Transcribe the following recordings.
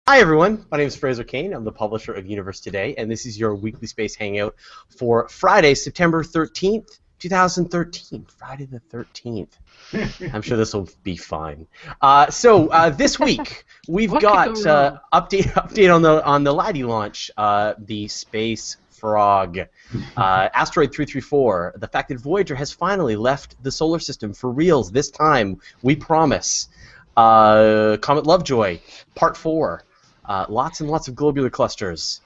Hi everyone, my name is Fraser Cain. I'm the publisher of Universe Today, and this is your weekly space hangout for Friday, September 13th, 2013. Friday the 13th. I'm sure this will be fine. This week we've got update on the LADEE launch, the Space Frog, Asteroid 334, the fact that Voyager has finally left the solar system for reals this time, we promise. Comet Lovejoy, Part 4. Lots and lots of globular clusters.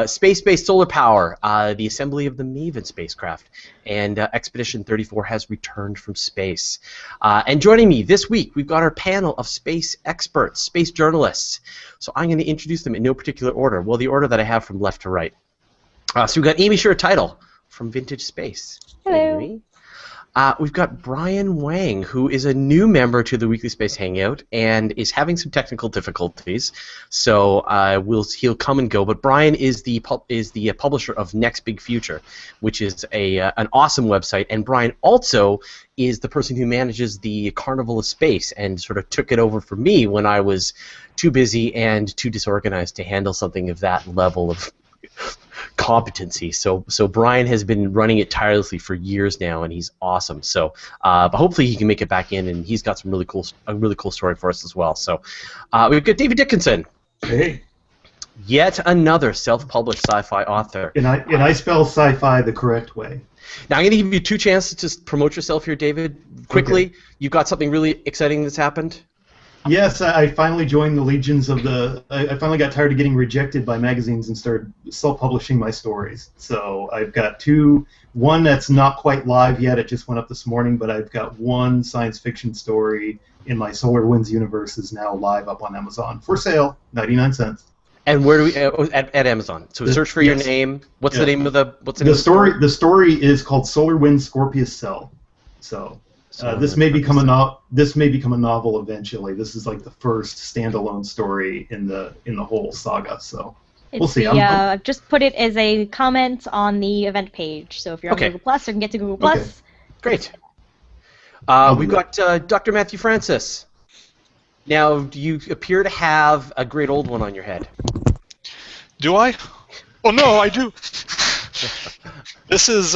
Space-based solar power. The assembly of the Maven spacecraft. And Expedition 34 has returned from space. And joining me this week, we've got our panel of space experts, space journalists. So I'm going to introduce them in no particular order. Well, the order that I have from left to right. So we've got Amy Sure-Title from Vintage Space. Hello. Amy. We've got Brian Wang, who is a new member to the Weekly Space Hangout and is having some technical difficulties, so he'll come and go. But Brian is the publisher of Next Big Future, which is an awesome website, and Brian also is the person who manages the Carnival of Space and sort of took it over for me when I was too busy and too disorganized to handle something of that level of competency. So Brian has been running it tirelessly for years now, and he's awesome. So, but hopefully he can make it back in, and he's got a really cool story for us as well. So, we've got David Dickinson. Hey. Yet another self-published sci-fi author. And I spell sci-fi the correct way. Now I'm going to give you two chances to promote yourself here, David. Quickly, okay. You've got something really exciting that's happened. Yes, I finally joined the legions of the... I finally got tired of getting rejected by magazines and started self-publishing my stories. So I've got one that's not quite live yet, it just went up this morning, but I've got one science fiction story in my Solar Winds universe is now live up on Amazon. For sale, 99 cents. And where do we... at Amazon. So search for your name. What's the name of the... The story is called Solar Winds Scorpius Cell. So... this may become a novel eventually. This is like the first standalone story in the whole saga. So we'll see. I've just put it as a comment on the event page. So if you're on Google Plus, you can get to Google Plus. Okay. Great. We've got Dr. Matthew Francis. Now, do you appear to have a great old one on your head? Do I? Oh no, I do. This is.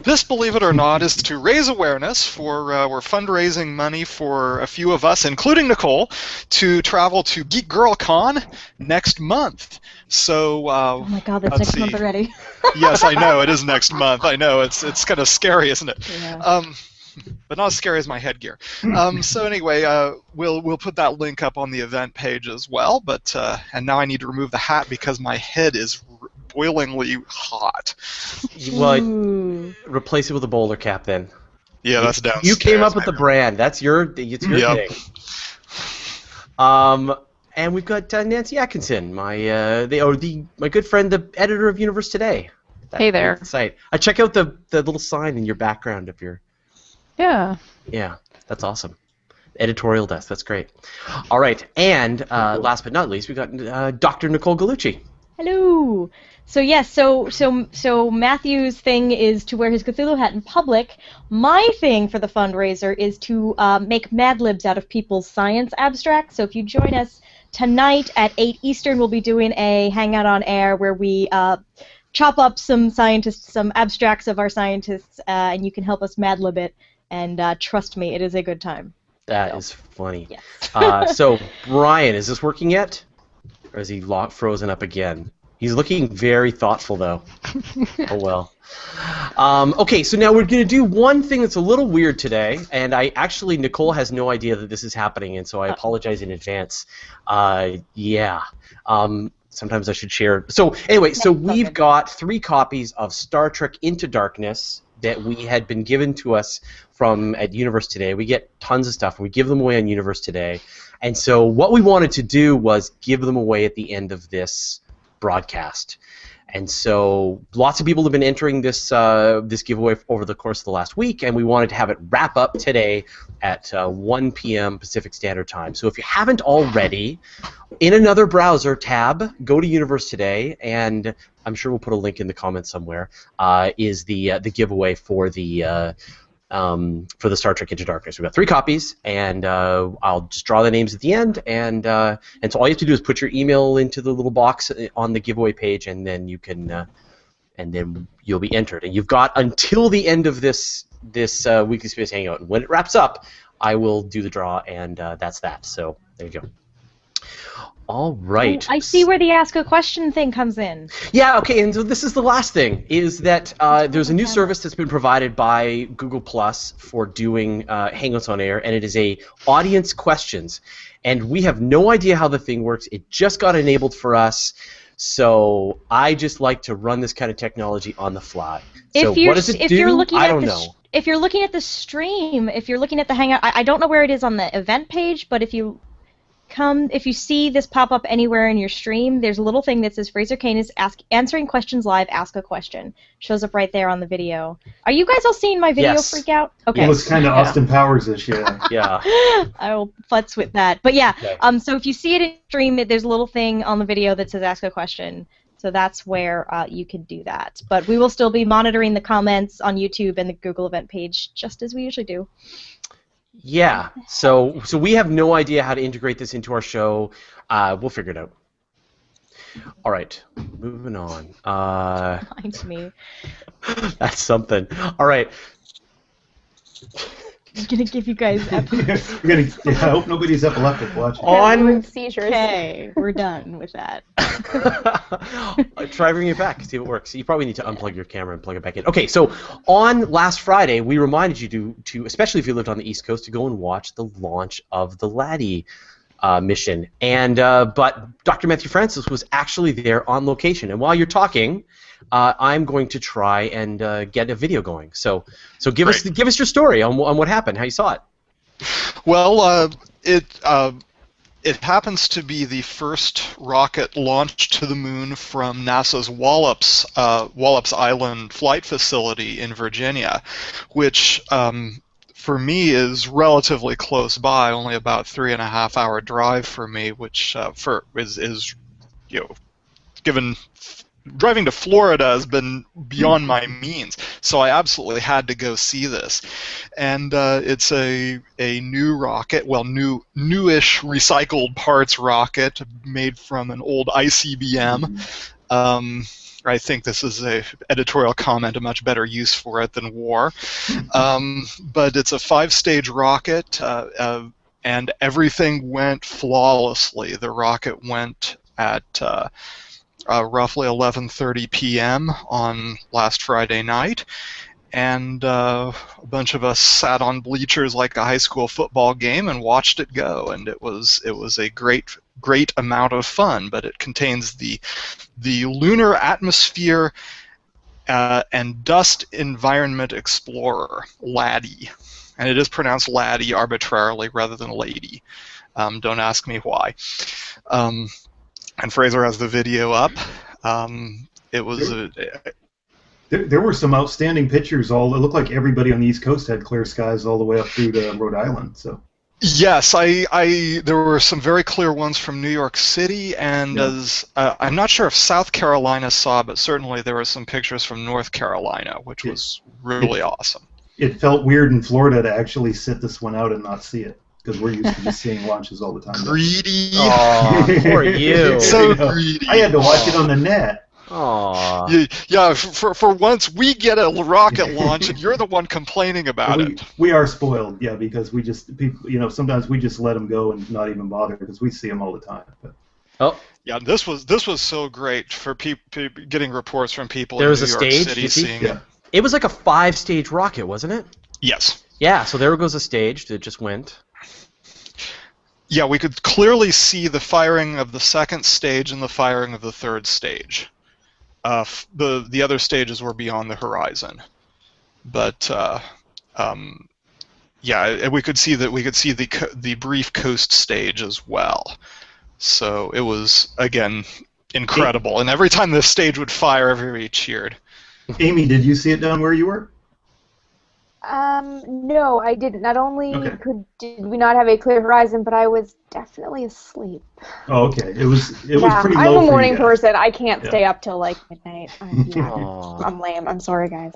This, believe it or not, is to raise awareness for we're fundraising money for a few of us, including Nicole, to travel to Geek Girl Con next month. So oh my God, that's next month already. Yes, I know it is next month. I know it's kind of scary, isn't it? Yeah. But not as scary as my headgear. So anyway, we'll put that link up on the event page as well. But and now I need to remove the hat because my head is boilingly hot. Well, replace it with a bowler cap then. Yeah, that's downstairs. You came up with the brand. It's your thing. And we've got Nancy Atkinson, my good friend, the editor of Universe Today. Hey there. Site. I check out the little sign in your background of your. Yeah. Yeah, that's awesome. Editorial desk. That's great. All right, and last but not least, we've got Dr. Nicole Gallucci. Hello. So yes, so Matthew's thing is to wear his Cthulhu hat in public. My thing for the fundraiser is to make Mad Libs out of people's science abstracts. So if you join us tonight at 8 Eastern, we'll be doing a Hangout on Air where we chop up some abstracts of our scientists, and you can help us Mad Lib it. And trust me, it is a good time. That is funny. Yes. So Brian, is this working yet? Or is he frozen up again? He's looking very thoughtful, though. Oh, well. Okay, so now we're going to do one thing that's a little weird today, and Nicole has no idea that this is happening, and so I apologize in advance. Yeah. Sometimes I should share. So anyway, we've got 3 copies of Star Trek Into Darkness that we had been given to us at Universe Today. We get tons of stuff, and we give them away on Universe Today. And so what we wanted to do was give them away at the end of this broadcast. And so lots of people have been entering this giveaway over the course of the last week, and we wanted to have it wrap up today at 1 p.m. Pacific Standard Time. So if you haven't already, in another browser tab, go to Universe Today, and I'm sure we'll put a link in the comments somewhere, is the giveaway for the for the Star Trek Into Darkness. We've got 3 copies, and I'll just draw the names at the end, and so all you have to do is put your email into the little box on the giveaway page, and then you can, and then you'll be entered. And you've got until the end of this Weekly Space Hangout, and when it wraps up, I will do the draw, and that's that. So there you go. All right. Oh, I see where the ask a question thing comes in. Yeah, okay, and so this is the last thing, is that there's a new service that's been provided by Google Plus for doing Hangouts on Air, and it is a audience questions. And we have no idea how the thing works. It just got enabled for us, so I just like to run this kind of technology on the fly. So what does it do? I don't know. If you're looking at the stream, if you're looking at the Hangout, I don't know where it is on the event page, but if you see this pop up anywhere in your stream, there's a little thing that says Fraser Cain is answering questions live, ask a question. Shows up right there on the video. Are you guys all seeing my video freak out? Okay. It was kind of Austin Powers-ish, yeah. Yeah. I will futz with that. But yeah, Okay. so if you see it in stream, there's a little thing on the video that says ask a question. So that's where you can do that. But we will still be monitoring the comments on YouTube and the Google event page, just as we usually do. Yeah, so we have no idea how to integrate this into our show. We'll figure it out. All right, moving on. Mind me. That's something. All right. I'm going to give you guys I hope nobody's epileptic watching. On seizures. Okay, we're done with that. Try bringing it back, see if it works. You probably need to unplug your camera and plug it back in. Okay, so on last Friday, we reminded you to especially if you lived on the East Coast, to go and watch the launch of the LADEE mission. And but Dr. Matthew Francis was actually there on location. And while you're talking, I'm going to try and get a video going. So give us your story on what happened, how you saw it. Well, it happens to be the first rocket launched to the moon from NASA's Wallops Island flight facility in Virginia, which for me is relatively close by, only about 3.5 hour drive for me, which is given. Driving to Florida has been beyond my means, so I absolutely had to go see this. And it's a new rocket, well, newish recycled parts rocket made from an old ICBM. I think this is a editorial comment, a much better use for it than war. But it's a 5-stage rocket, and everything went flawlessly. The rocket went at roughly 11:30 p.m. on last Friday night, and a bunch of us sat on bleachers like a high school football game and watched it go. And it was a great amount of fun. But it contains the Lunar Atmosphere and Dust Environment Explorer, LADEE, and it is pronounced LADEE arbitrarily rather than LADEE. Don't ask me why. And Fraser has the video up. It was There were some outstanding pictures. It looked like everybody on the East Coast had clear skies all the way up through to Rhode Island. So. Yes, there were some very clear ones from New York City, and I'm not sure if South Carolina saw, but certainly there were some pictures from North Carolina, which was really awesome. It felt weird in Florida to actually sit this one out and not see it, because we're used to just seeing launches all the time. Greedy. Aw, poor you. So greedy. I had to watch it on the net. Aww. Yeah, for once we get a rocket launch and you're the one complaining about it. We are spoiled, yeah, because we just, sometimes we just let them go and not even bother because we see them all the time. But. Oh. Yeah, this was so great for people getting reports from people there in was New a York stage, City seeing it. It was like a 5-stage rocket, wasn't it? Yes. Yeah, so there goes a stage that just went. Yeah, we could clearly see the firing of the second stage and the firing of the third stage. The other stages were beyond the horizon, but yeah, we could see the brief coast stage as well. So it was again incredible, and every time this stage would fire, everybody cheered. Amy, did you see it down where you were? No, I didn't. Not only Okay. did we not have a clear horizon, but I was definitely asleep. Oh, okay. It was Yeah, pretty I'm low a for you morning guys. person. I can't Yeah. stay up till like midnight. Yeah, Aw. I'm lame. I'm sorry, guys.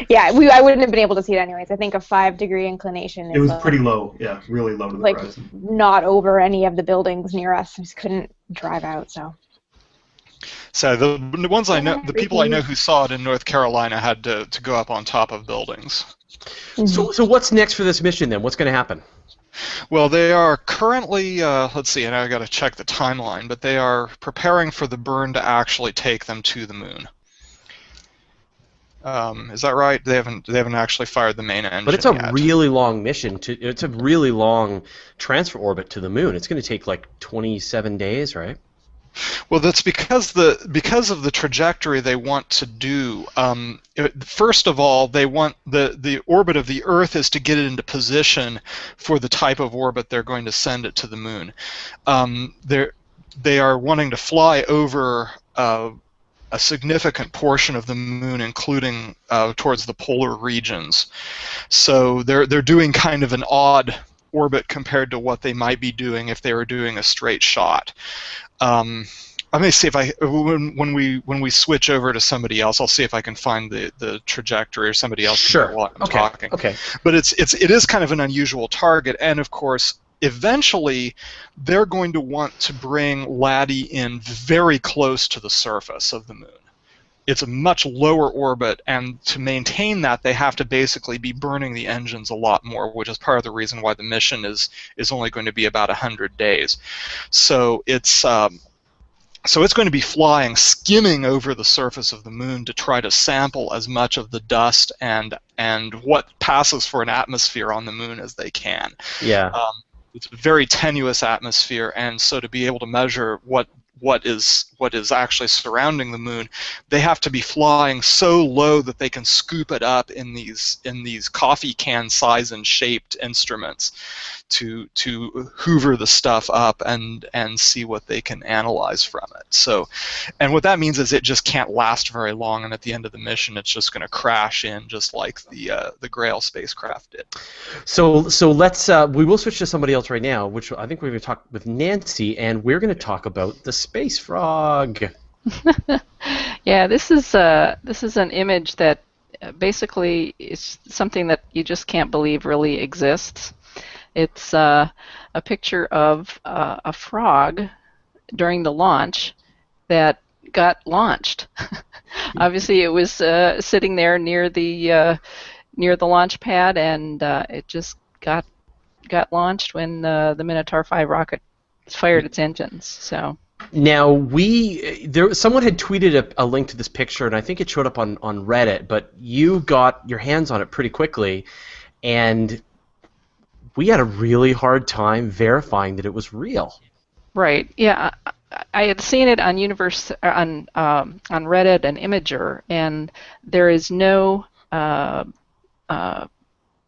Yeah, I wouldn't have been able to see it anyways. I think a 5-degree inclination It is was pretty low. Yeah, really low to the like horizon. not over any of the buildings near us. I just couldn't drive out. So. So the ones I know, the people I know Everything. who saw it in North Carolina had to go up on top of buildings. So what's next for this mission then? What's going to happen? Well, they are currently, let's see, and I got to check the timeline, but they are preparing for the burn to actually take them to the moon. Is that right? They haven't actually fired the main engine But it's a yet. really long mission. It's a really long transfer orbit to the moon. It's going to take like 27 days, right? Well, that's because of the trajectory they want to do. First of all, they want the orbit of the Earth is to get it into position for the type of orbit they're going to send it to the moon. They are wanting to fly over a significant portion of the moon, including towards the polar regions. So they're doing kind of an odd orbit compared to what they might be doing if they were doing a straight shot. Let me see if when we switch over to somebody else, I'll see if I can find the trajectory, or somebody else Sure. can do it while I'm Okay. talking. Okay. But it is kind of an unusual target, and of course, eventually, they're going to want to bring LADEE in very close to the surface of the moon. It's a much lower orbit, and to maintain that, they have to basically be burning the engines a lot more, which is part of the reason why the mission is only going to be about 100 days. So it's going to be flying, skimming over the surface of the moon to try to sample as much of the dust and what passes for an atmosphere on the moon as they can. Yeah. It's a very tenuous atmosphere, and so to be able to measure what is actually surrounding the moon, they have to be flying so low that they can scoop it up in these coffee can size and shaped instruments to hoover the stuff up and see what they can analyze from it. So, and what that means is it just can't last very long, and at the end of the mission, it's just going to crash in, just like the Grail spacecraft did. So let's we will switch to somebody else right now, which I think we're going to talk with Nancy, and we're going to talk about the space frog. Yeah, this is an image that basically is something that you just can't believe really exists. It's a picture of a frog during the launch that got launched. Obviously, it was sitting there near the launch pad, and it just got launched when the Minotaur 5 rocket fired its engines. So. Now someone had tweeted a link to this picture, and I think it showed up on Reddit, but you got your hands on it pretty quickly, and we had a really hard time verifying that it was real. Right. Yeah, I had seen it on on Reddit and Imager, and there is no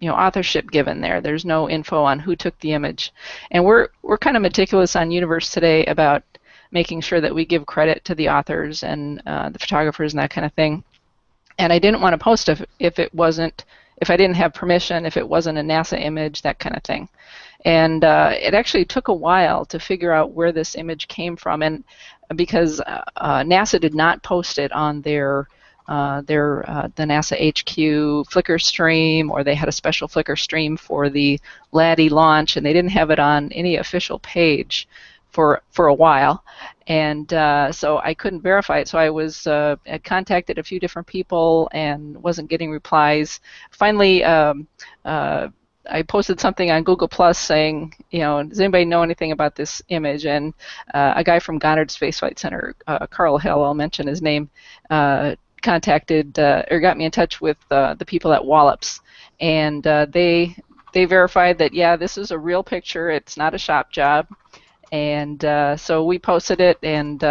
authorship given there. There's no info on who took the image, and we're kind of meticulous on Universe Today about making sure that we give credit to the authors and the photographers and that kind of thing. And I didn't want to post if I didn't have permission, if it wasn't a NASA image, that kind of thing. And it actually took a while to figure out where this image came from, and because NASA did not post it on the NASA HQ Flickr stream, or they had a special Flickr stream for the LADEE launch, and they didn't have it on any official page for a while, and so I couldn't verify it. So I contacted a few different people and wasn't getting replies. Finally, I posted something on Google Plus saying, does anybody know anything about this image? And a guy from Goddard Space Flight Center, Carl Hill, I'll mention his name, contacted or got me in touch with the people at Wallops, and they verified that, yeah, this is a real picture. It's not a shop job. And so we posted it, and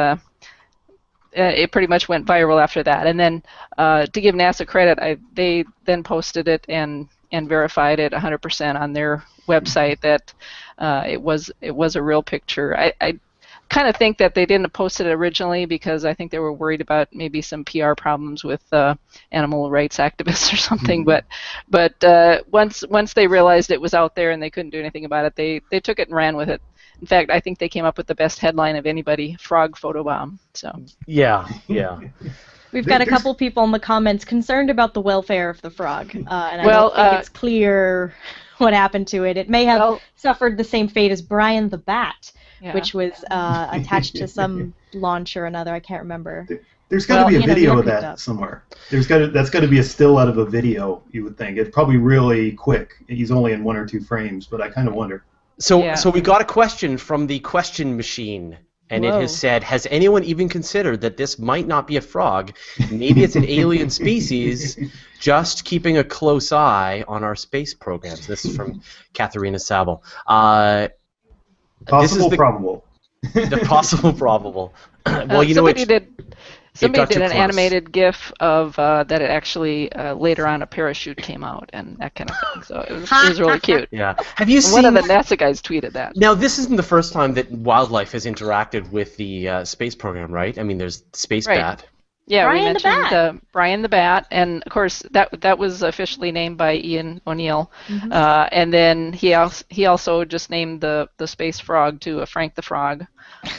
it pretty much went viral after that. And then to give NASA credit, they then posted it and verified it 100% on their website that it was a real picture. kind of think that they didn't post it originally because I think they were worried about maybe some PR problems with animal rights activists or something. But once they realized it was out there and they couldn't do anything about it, they took it and ran with it. In fact, I think they came up with the best headline of anybody: "Frog photobomb." So. Yeah. We've got a couple people in the comments concerned about the welfare of the frog, and I Well, don't think it's clear what happened to it. It may have suffered the same fate as Brian the Bat, which was attached to some launch or another. I can't remember. There's got to be a video of picked that up. somewhere. That's got to be a still out of a video, you would think. It's probably really quick. He's only in 1 or 2 frames, but I kind of wonder. So we got a question from the question machine, and it has said, has anyone even considered that this might not be a frog? Maybe it's an alien species just keeping a close eye on our space programs. This is from Katharina Saville. Possible, probable. The possible, probable. Well, you know what? Somebody did an animated GIF of that it actually later on a parachute came out and that kind of thing. So it was really cute. Yeah. Have you One seen? of the NASA guys tweeted that. Now, this isn't the first time that wildlife has interacted with the space program, right? I mean, there's Space Bat. Yeah, Brian we the mentioned Bat. Brian the Bat, and of course that was officially named by Ian O'Neill, and then he also just named the space frog to Frank the Frog.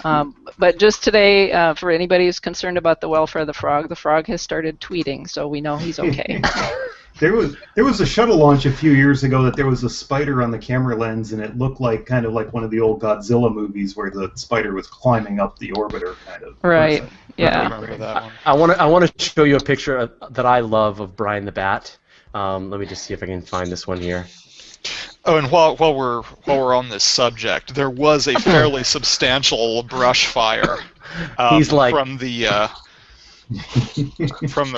But just today, for anybody who's concerned about the welfare of the frog has started tweeting, so we know he's okay. There was a shuttle launch a few years ago that there was a spider on the camera lens, and it looked like kind of like one of the old Godzilla movies where the spider was climbing up the orbiter, kind of. Right. Yeah. I remember that one. I want to show you a picture that I love of Brian the Bat. Let me just see if I can find this one here. Oh, and while we're on this subject, there was a fairly substantial brush fire from the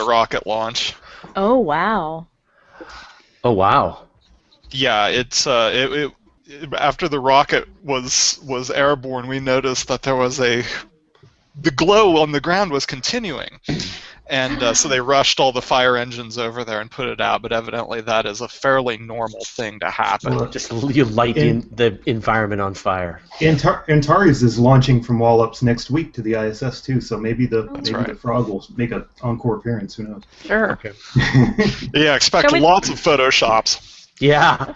rocket launch. Oh wow. Oh wow. Yeah, it's after the rocket was airborne, we noticed that there was the glow on the ground was continuing. And so they rushed all the fire engines over there and put it out, but evidently that is a fairly normal thing to happen. Well, just you light the environment on fire. Antares is launching from Wallops next week to the ISS too, so maybe the frog will make an encore appearance. Who knows? Sure. Okay. Yeah, expect lots of photoshops. Yeah.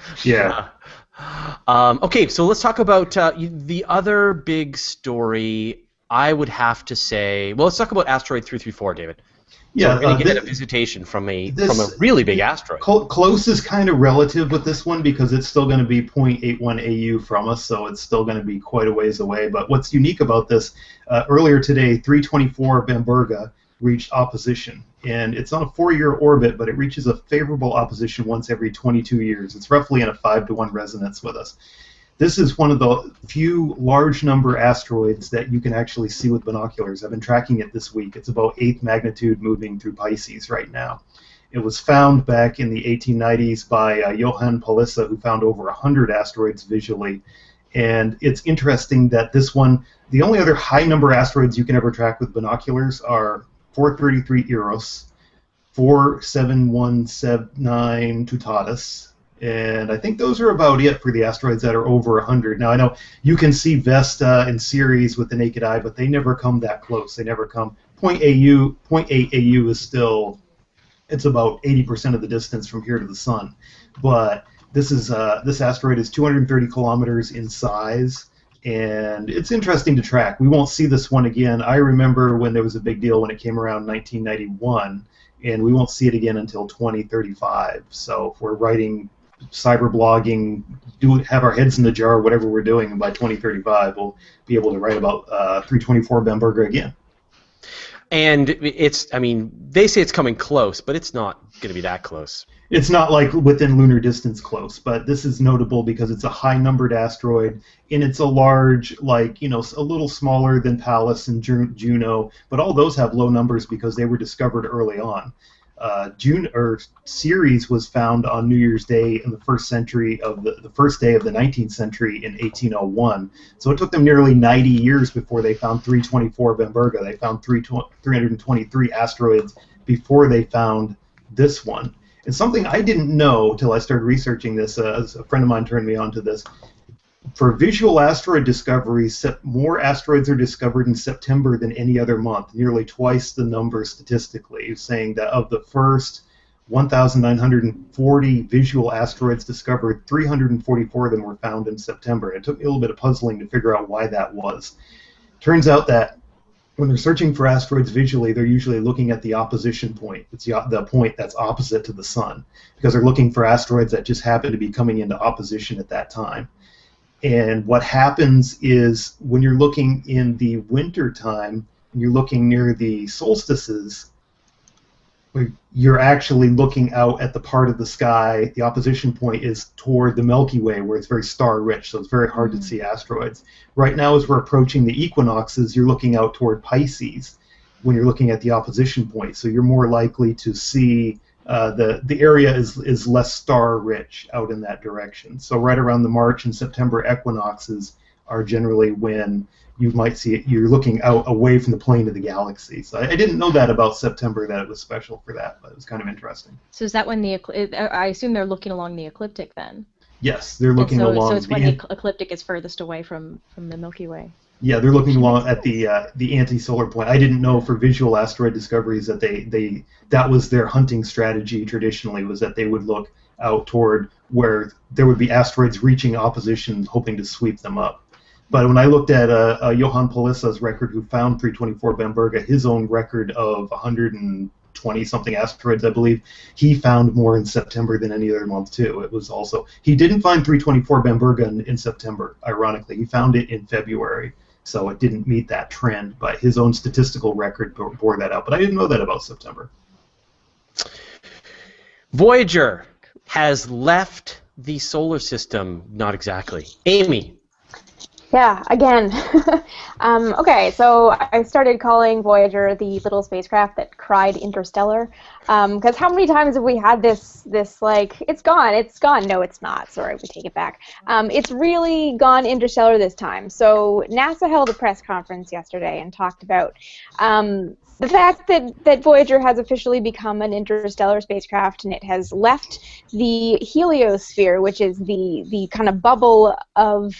Okay, so let's talk about the other big story. I would have to say, well, let's talk about asteroid 334, David. Yeah, so we're going to get a visitation from a really big asteroid. Close is kind of relative with this one because it's still going to be 0.81 AU from us, so it's still going to be quite a ways away. But what's unique about this, earlier today, 324 Bamberga reached opposition. And it's on a 4-year orbit, but it reaches a favorable opposition once every 22 years. It's roughly in a 5-to-1 resonance with us. This is one of the few large number asteroids that you can actually see with binoculars. I've been tracking it this week. It's about 8th magnitude moving through Pisces right now. It was found back in the 1890s by Johann Palisa, who found over 100 asteroids visually. And it's interesting that this one, the only other high number asteroids you can ever track with binoculars are 433 Eros, 47179 Tutatis, and I think those are about it for the asteroids that are over 100. Now, I know you can see Vesta and Ceres with the naked eye, but they never come that close. They never come. 0.8 AU is still, it's about 80% of the distance from here to the sun. But this asteroid is 230 kilometers in size, and it's interesting to track. We won't see this one again. I remember when there was a big deal when it came around 1991, and we won't see it again until 2035. So if we're writing cyberblogging, have our heads in the jar, whatever we're doing, and by 2035 we'll be able to write about 324 Bamberga again. And I mean, they say it's coming close, but it's not going to be that close. It's not like within lunar distance close, but this is notable because it's a high-numbered asteroid, and it's a large, like, a little smaller than Pallas and Juno, but all those have low numbers because they were discovered early on. Ceres was found on New Year's Day in the first century of the first day of the 19th century in 1801. So it took them nearly 90 years before they found 324 Bamberga. They found 323 asteroids before they found this one. And something I didn't know till I started researching this, as a friend of mine turned me on to this. For visual asteroid discoveries, more asteroids are discovered in September than any other month, nearly twice the number statistically, saying that of the first 1,940 visual asteroids discovered, 344 of them were found in September. It took me a little bit of puzzling to figure out why that was. Turns out that when they're searching for asteroids visually, they're usually looking at the opposition point. It's the point that's opposite to the sun, because they're looking for asteroids that just happen to be coming into opposition at that time. And what happens is when you're looking in the winter time, and you're looking near the solstices, you're actually looking out at the part of the sky. The opposition point is toward the Milky Way, where it's very star-rich, so it's very hard to see asteroids. Right now, as we're approaching the equinoxes, you're looking out toward Pisces when you're looking at the opposition point. So you're more likely to see the area is less star-rich out in that direction. So right around the March and September equinoxes are generally when you might see it. You're looking out away from the plane of the galaxy. So I didn't know that about September, that it was special for that, but it was kind of interesting. So is that when I assume they're looking along the ecliptic then? Yes, they're looking along. So it's when the ecliptic is furthest away from the Milky Way. Yeah, they're looking along at the anti-solar point. I didn't know for visual asteroid discoveries that that was their hunting strategy traditionally, was that they would look out toward where there would be asteroids reaching opposition, hoping to sweep them up. But when I looked at Johan Palissa's record, who found 324 Bamberga, his own record of 120-something asteroids, I believe, he found more in September than any other month, too. It was also... He didn't find 324 Bamberga in September, ironically. He found it in February, so it didn't meet that trend, but his own statistical record bore that out. But I didn't know that about September. Voyager has left the solar system, not exactly. Amy. Yeah, again. Okay, so I started calling Voyager the little spacecraft that cried interstellar, because how many times have we had this like, it's gone. No, it's not. Sorry, we take it back. It's really gone interstellar this time. So NASA held a press conference yesterday and talked about the fact that Voyager has officially become an interstellar spacecraft, and it has left the heliosphere, which is the kind of bubble of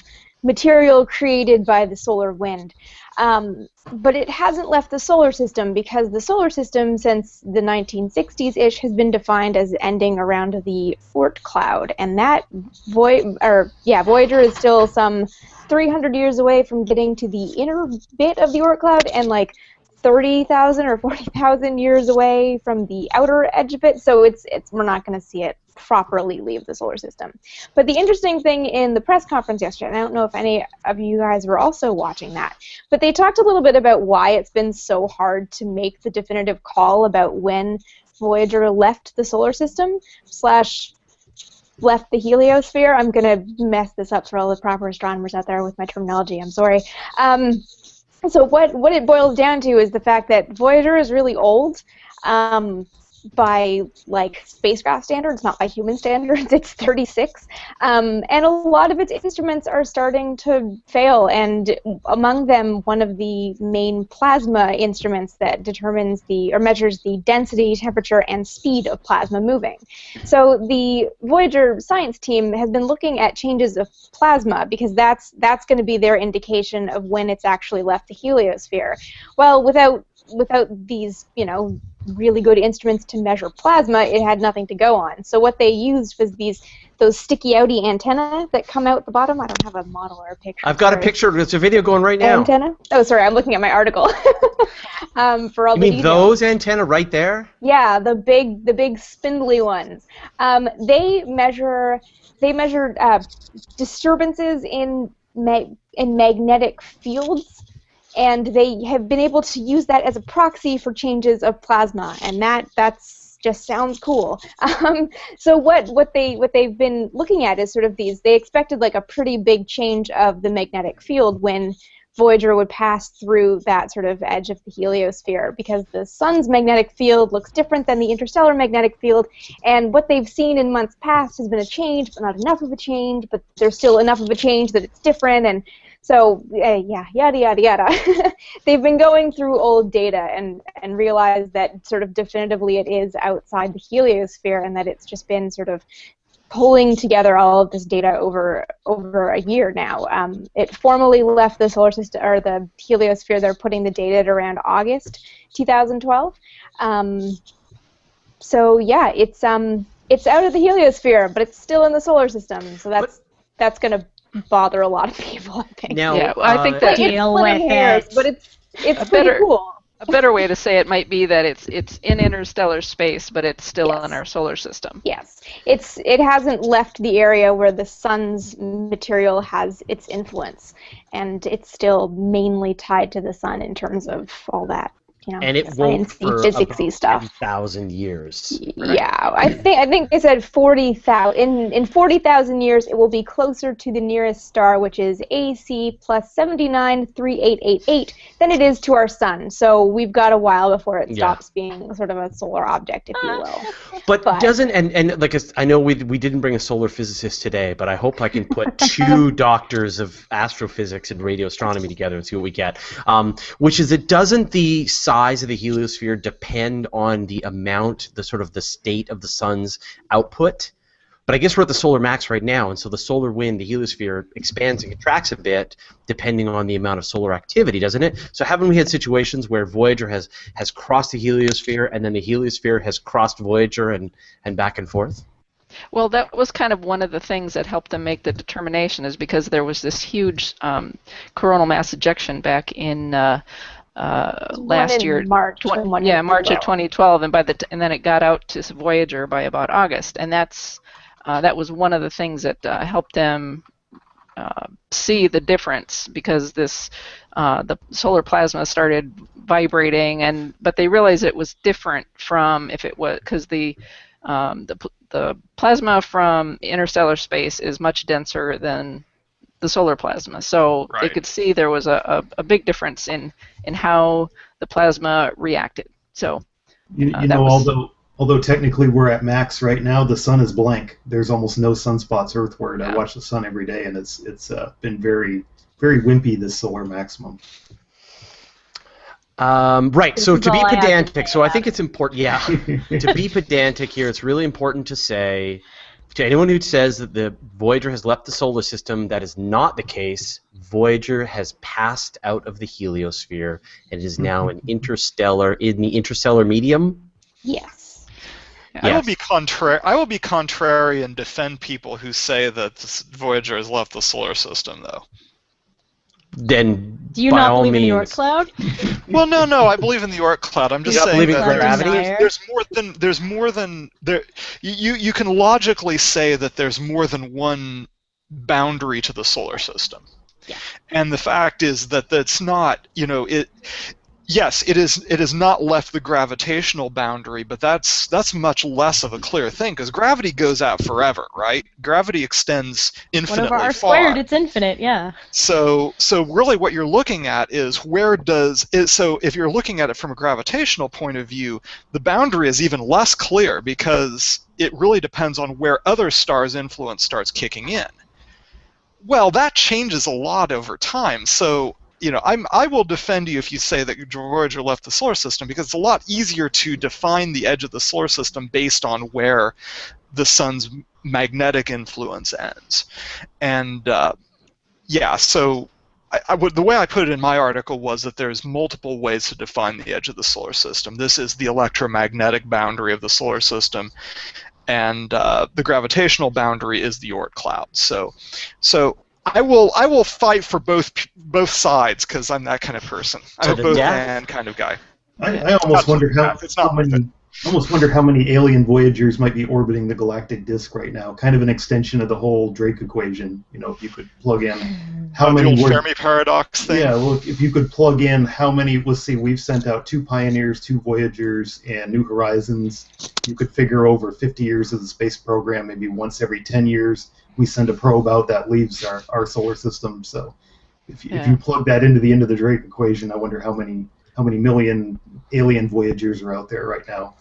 material created by the solar wind. But it hasn't left the solar system, because the solar system since the 1960s-ish has been defined as ending around the Oort cloud, and that Voyager is still some 300 years away from getting to the inner bit of the Oort cloud, and like 30,000 or 40,000 years away from the outer edge of it, so we're not going to see it properly leave the solar system. But the interesting thing in the press conference yesterday, and I don't know if any of you guys were also watching that, but they talked a little bit about why it's been so hard to make the definitive call about when Voyager left the solar system / left the heliosphere. I'm going to mess this up for all the proper astronomers out there with my terminology, I'm sorry. So what it boils down to is the fact that Voyager is really old, by like spacecraft standards, not by human standards. It's 36, and a lot of its instruments are starting to fail, and among them one of the main plasma instruments that measures the density, temperature, and speed of plasma moving. So the Voyager science team has been looking at changes of plasma, because that's going to be their indication of when it's actually left the heliosphere. Well, without these, really good instruments to measure plasma, it had nothing to go on. So what they used was those sticky outy antennae that come out the bottom. I don't have a model or a picture. I've got a picture. There's a video going right now. Antenna? Oh, sorry, I'm looking at my article. For all you mean those antennae right there? Yeah, the big spindly ones. They measure disturbances in magnetic fields, and they have been able to use that as a proxy for changes of plasma, and that's just sounds cool. So what they've been looking at is sort of these. They expected like a pretty big change of the magnetic field when Voyager would pass through that sort of edge of the heliosphere, because the sun's magnetic field looks different than the interstellar magnetic field, and what they've seen in months past has been a change, but not enough of a change, but there's still enough of a change that it's different, and so, yeah, yada, yada, yada. They've been going through old data and realized that sort of definitively it is outside the heliosphere, and that it's just been sort of pulling together all of this data over a year now. It formally left the solar system, or the heliosphere. They're putting the data at around August 2012. So yeah, it's out of the heliosphere, but it's still in the solar system. So that's going to bother a lot of people, I think. Now, Yeah, well, I think that Deal with hairs, it. but it's pretty cool. a better way to say it might be that it's in interstellar space, but it's still Yes. in our solar system. Yes, it hasn't left the area where the sun's material has its influence, and it's still mainly tied to the sun in terms of all that, and it won't sciencey, for physicsy about stuff. 10,000 years. Yeah, I think they said 40,000. In 40,000 years, it will be closer to the nearest star, which is AC plus 793888, than it is to our sun. So we've got a while before it stops being sort of a solar object, if you will. But doesn't and like I know we didn't bring a solar physicist today, but I hope I can put two doctors of astrophysics and radio astronomy together and see what we get. Which is, it doesn't the size of the heliosphere depend on the amount, the sort of the state of the sun's output? But I guess we're at the solar max right now, and so the solar wind, the heliosphere, expands and contracts a bit depending on the amount of solar activity, doesn't it? So haven't we had situations where Voyager has crossed the heliosphere, and then the heliosphere has crossed Voyager and back and forth? Well, that was kind of one of the things that helped them make the determination, is because there was this huge coronal mass ejection back in last year, March. March of 2012, and and then it got out to Voyager by about August, and that was one of the things that helped them see the difference, because the solar plasma started vibrating, but they realized it was different from if it was, because the plasma from interstellar space is much denser than the solar plasma, so they could see there was a big difference in how the plasma reacted. So although technically we're at max right now, the sun is blank. There's almost no sunspots earthward. I watch the sun every day, and it's been very, very wimpy, this solar maximum. Right, so to be all I have to pedantic, say so I think it's important, to be pedantic here, it's really important to say, to anyone who says that the Voyager has left the solar system, that is not the case. Voyager has passed out of the heliosphere and is now in the interstellar medium. Yes. I will be contrary and defend people who say that Voyager has left the solar system, though. Then, Do you by not all believe means, in the Oort cloud? Well, no, I believe in the Oort cloud. I'm just You don't saying believe in that gravity? there's more than you can logically say that there's more than one boundary to the solar system. Yeah. And the fact is that that's not, yes, it is not left the gravitational boundary, but that's much less of a clear thing, because gravity goes out forever, right? Gravity extends infinitely far. 1/r squared, it's infinite, yeah. So really what you're looking at is so if you're looking at it from a gravitational point of view, the boundary is even less clear, because it really depends on where other stars' influence starts kicking in. Well, that changes a lot over time, so I will defend you if you say that Voyager left the solar system, because it's a lot easier to define the edge of the solar system based on where the sun's magnetic influence ends. And so the way I put it in my article was that there's multiple ways to define the edge of the solar system. This is the electromagnetic boundary of the solar system, and the gravitational boundary is the Oort cloud. So I will fight for both sides, because I'm that kind of person. I'm a both and kind of guy. I almost wonder how many alien Voyagers might be orbiting the galactic disk right now. Kind of an extension of the whole Drake equation. If you could plug in how many. The old Fermi paradox thing. Yeah, well, if you could plug in how many. Let's see, we've sent out 2 Pioneers, 2 Voyagers, and New Horizons. You could figure over 50 years of the space program, maybe once every 10 years. We send a probe out that leaves our solar system. So if you plug that into the end of the Drake equation, I wonder how many million alien Voyagers are out there right now.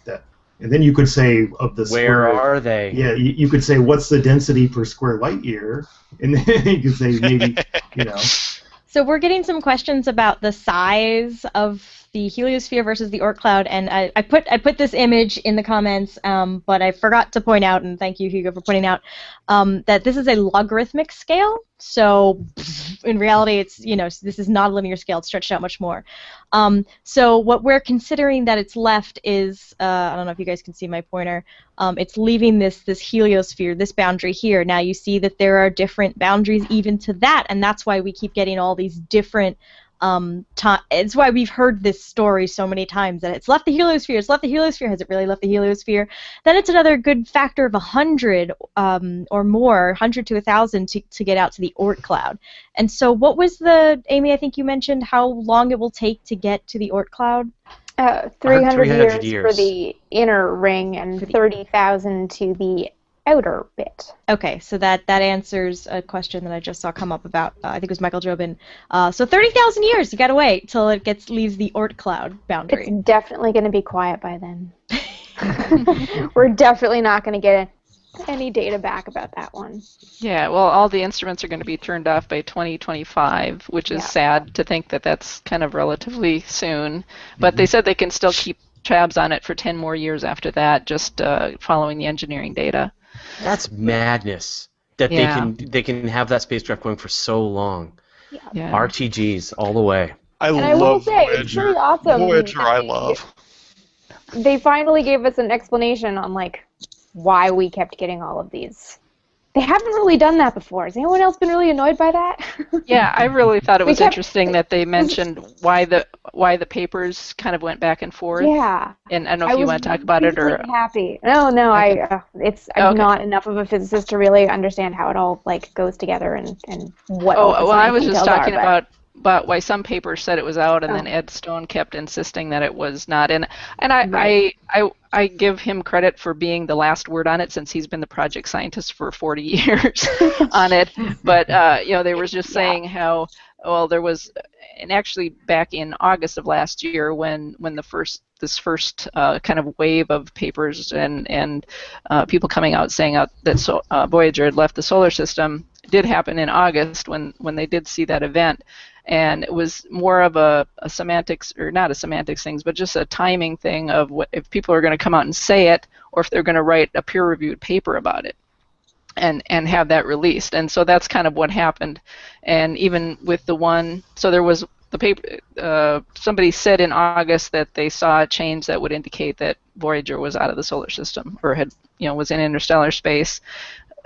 And then you could say of the where are they? Yeah, you could say what's the density per square light year, and then you could say maybe So we're getting some questions about the size of the heliosphere versus the Oort cloud, and I put this image in the comments, but I forgot to point out, and thank you, Hugo, for pointing out, that this is a logarithmic scale. So in reality, it's, you know, this is not a linear scale. It's stretched out much more. So what we're considering that it's left is, I don't know if you guys can see my pointer. It's leaving this heliosphere, this boundary here. Now you see that there are different boundaries even to that, and that's why we keep getting all these different. It's why we've heard this story so many times, that it's left the heliosphere, it's left the heliosphere. Has it really left the heliosphere? Then it's another good factor of 100 or more, 100 to 1,000 to get out to the Oort cloud. And so what was the, Amy, I think you mentioned how long it will take to get to the Oort cloud? 300 years for the inner ring and 30,000 to the outer bit. Okay, so that answers a question that I just saw come up about, I think it was Michael Jobin. So 30,000 years, you gotta wait till it leaves the Oort cloud boundary. It's definitely going to be quiet by then. We're definitely not going to get any data back about that one. Yeah, well, all the instruments are going to be turned off by 2025, which is sad to think that that's kind of relatively soon. But they said they can still keep tabs on it for 10 more years after that, just following the engineering data. That's madness. That they can have that spacecraft going for so long. Yeah. RTGs all the way. I will say, Voyager. it's really awesome. Voyager, I love. They finally gave us an explanation on like why we kept getting all of these. They haven't really done that before. Has anyone else been really annoyed by that? Yeah, I really thought it was interesting that they mentioned why the papers kind of went back and forth. Yeah. And I don't know if you want to talk about it or. Happy. No, okay. I'm Okay. not enough of a physicist to really understand how it all like goes together and what. Oh, all the well, I was science just details talking are, about why some papers said it was out, and then Ed Stone kept insisting that it was not. And I give him credit for being the last word on it, since he's been the project scientist for 40 years on it. But they were just saying how, well, there was, and actually back in August of last year when this first kind of wave of papers and people coming out saying that Voyager had left the solar system did happen in August when they did see that event. And it was more of a semantics, or not a semantics thing, but just a timing thing of if people are going to come out and say it, or if they're going to write a peer-reviewed paper about it and have that released. And so that's kind of what happened. And even with the one, so there was the paper, somebody said in August that they saw a change that would indicate that Voyager was out of the solar system, or was in interstellar space.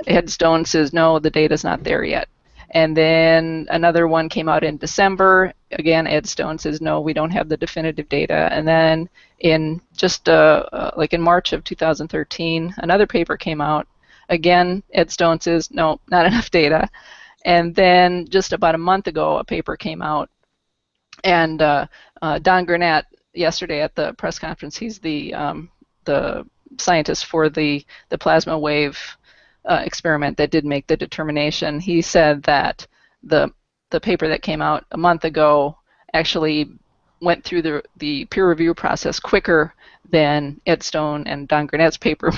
Ed Stone says, no, the data's not there yet. And then another one came out in December. Again, Ed Stone says, no, we don't have the definitive data. And then in just like in March of 2013, another paper came out. Again, Ed Stone says, no, not enough data. And then just about a month ago, a paper came out. And Don Gurnett, yesterday at the press conference, he's the scientist for the plasma wave experiment that did make the determination. He said that the paper that came out a month ago actually went through the peer review process quicker than Ed Stone and Don Gurnett's paper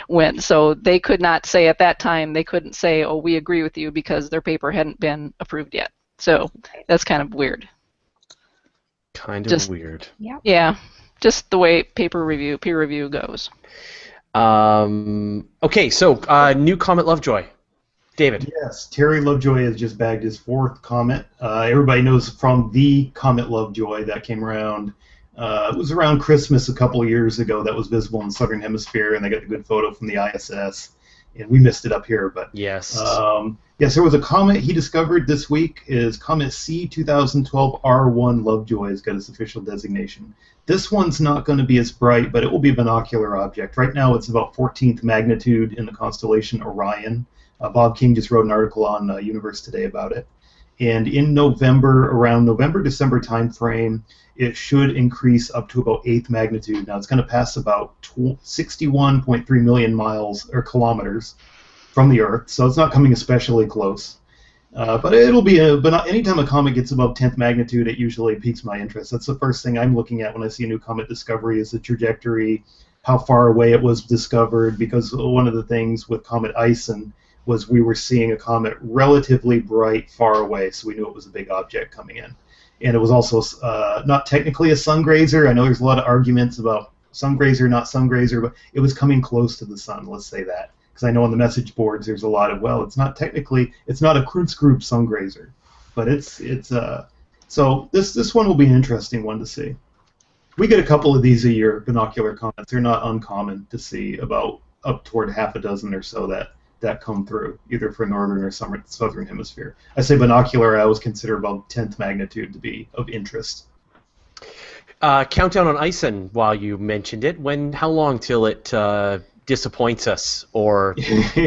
went. So they could not say at that time, they couldn't say, oh, we agree with you, because their paper hadn't been approved yet. So that's kind of weird. Kind of weird. Yeah, just the way peer review goes. Okay, so new Comet Lovejoy. David. Yes, Terry Lovejoy has just bagged his 4th comet. Everybody knows from the Comet Lovejoy that came around. It was around Christmas a couple of years ago that was visible in the southern hemisphere, and they got a good photo from the ISS. And we missed it up here, but yes. Yes, there was a comet he discovered this week. Is Comet C 2012 R1 Lovejoy has got its official designation. This one's not going to be as bright, but it will be a binocular object. Right now, it's about 14th magnitude in the constellation Orion. Bob King just wrote an article on Universe Today about it. And in November, around November-December timeframe, it should increase up to about 8th magnitude. Now, it's going to pass about 61.3 million miles or kilometers from the Earth, so it's not coming especially close. But it'll be but anytime a comet gets above 10th magnitude, it usually piques my interest. That's the first thing I'm looking at when I see a new comet discovery, is the trajectory, how far away it was discovered, because one of the things with Comet Ison was we were seeing a comet relatively bright far away, so we knew it was a big object coming in. And it was also not technically a sun grazer. I know there's a lot of arguments about sun grazer, not sun grazer, but it was coming close to the sun, let's say that. Because I know on the message boards there's a lot of, well, it's not technically, it's not a Kreutz group sun grazer, but so this one will be an interesting one to see. We get a couple of these a year, binocular comets. They're not uncommon to see, about up toward half a dozen or so that come through, either for northern or southern hemisphere. I say binocular, I always consider about 10th magnitude to be of interest. Countdown on ISON, while you mentioned it, how long till it disappoints us or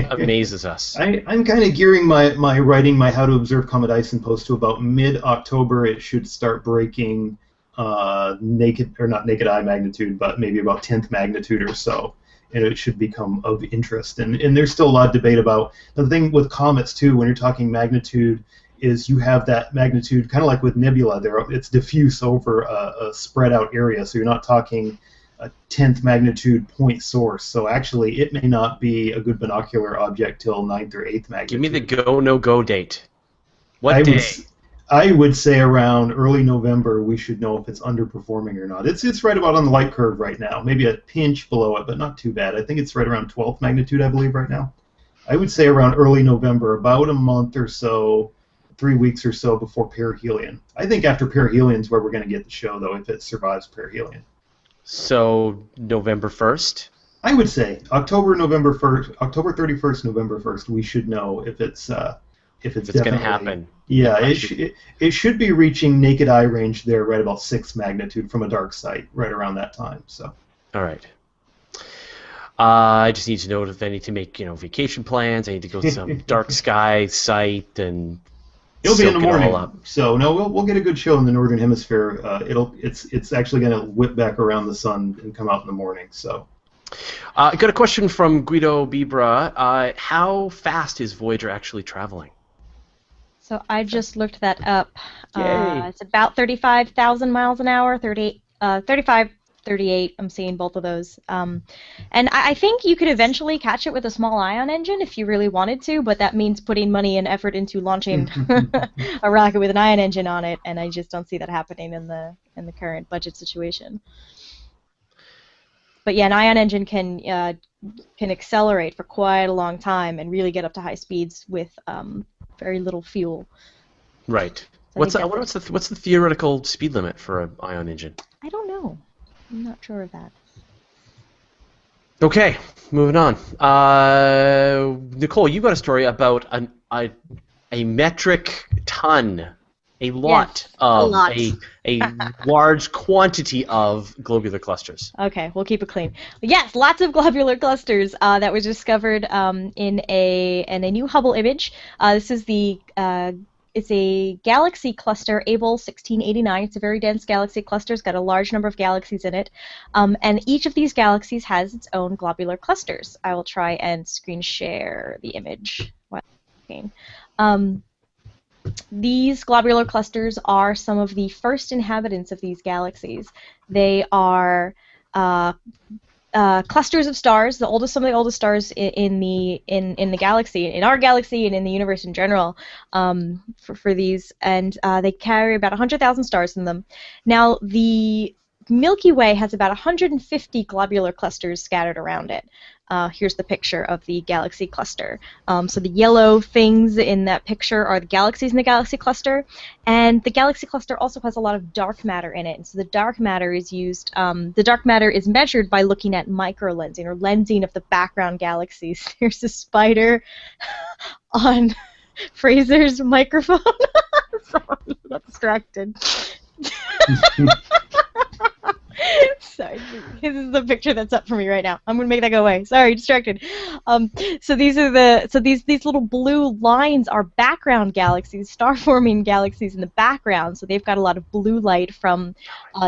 amazes us? I'm kind of gearing my writing, my How to Observe Comet ISON post to about mid-October. It should start breaking not naked eye magnitude, but maybe about 10th magnitude or so, and it should become of interest. And there's still a lot of debate about the thing with comets too. When you're talking magnitude, is you have that magnitude kind of like with nebula. It's diffuse over a spread out area, so you're not talking a 10th magnitude point source. So actually, it may not be a good binocular object till 9th or 8th magnitude. Give me the go no go date. What day? I would say around early November we should know if it's underperforming or not. It's right about on the light curve right now. Maybe a pinch below it, but not too bad. I think it's right around 12th magnitude, I believe, right now. I would say around early November, about a month or so, 3 weeks or so before perihelion. I think after perihelion is where we're going to get the show, though, if it survives perihelion. So November 1st? I would say October 31st, November 1st, we should know if it's going to happen. Yeah, it should be reaching naked eye range there right about 6th magnitude from a dark site right around that time. So. All right. I just need to know if I need to make vacation plans. I need to go to some dark sky site and. It'll be in the morning. So no, we'll get a good show in the northern hemisphere. It's actually going to whip back around the sun and come out in the morning. So. I got a question from Guido Bibra. How fast is Voyager actually traveling? So I just looked that up. Yay. It's about 35,000 miles an hour, 35, 38. I'm seeing both of those. And I think you could eventually catch it with a small ion engine if you really wanted to, but that means putting money and effort into launching a rocket with an ion engine on it, and I just don't see that happening in the current budget situation. But yeah, an ion engine can accelerate for quite a long time and really get up to high speeds with very little fuel. Right. So what's the theoretical speed limit for an ion engine? I don't know. I'm not sure of that. Okay, moving on. Nicole, you got a story about a metric ton, a lot of a large quantity of globular clusters. Okay, we'll keep it clean. Yes, lots of globular clusters that was discovered in a new Hubble image. This is it's a galaxy cluster, Able 1689. It's a very dense galaxy cluster. It's got a large number of galaxies in it. And each of these galaxies has its own globular clusters. I will try and screen share the image. These globular clusters are some of the first inhabitants of these galaxies. They are clusters of stars, some of the oldest stars in the galaxy, in our galaxy and in the universe in general, for these, and they carry about 100,000 stars in them. Now, the Milky Way has about 150 globular clusters scattered around it. Here's the picture of the galaxy cluster. So the yellow things in that picture are the galaxies in the galaxy cluster, and the galaxy cluster also has a lot of dark matter in it. And so the dark matter is used. The dark matter is measured by looking at microlensing or lensing of the background galaxies. There's a spider on Fraser's microphone. Sorry, I got distracted. Sorry, this is the picture that's up for me right now. I'm gonna make that go away. Sorry, distracted. So these little blue lines are background galaxies, star-forming galaxies in the background. So they've got a lot of blue light from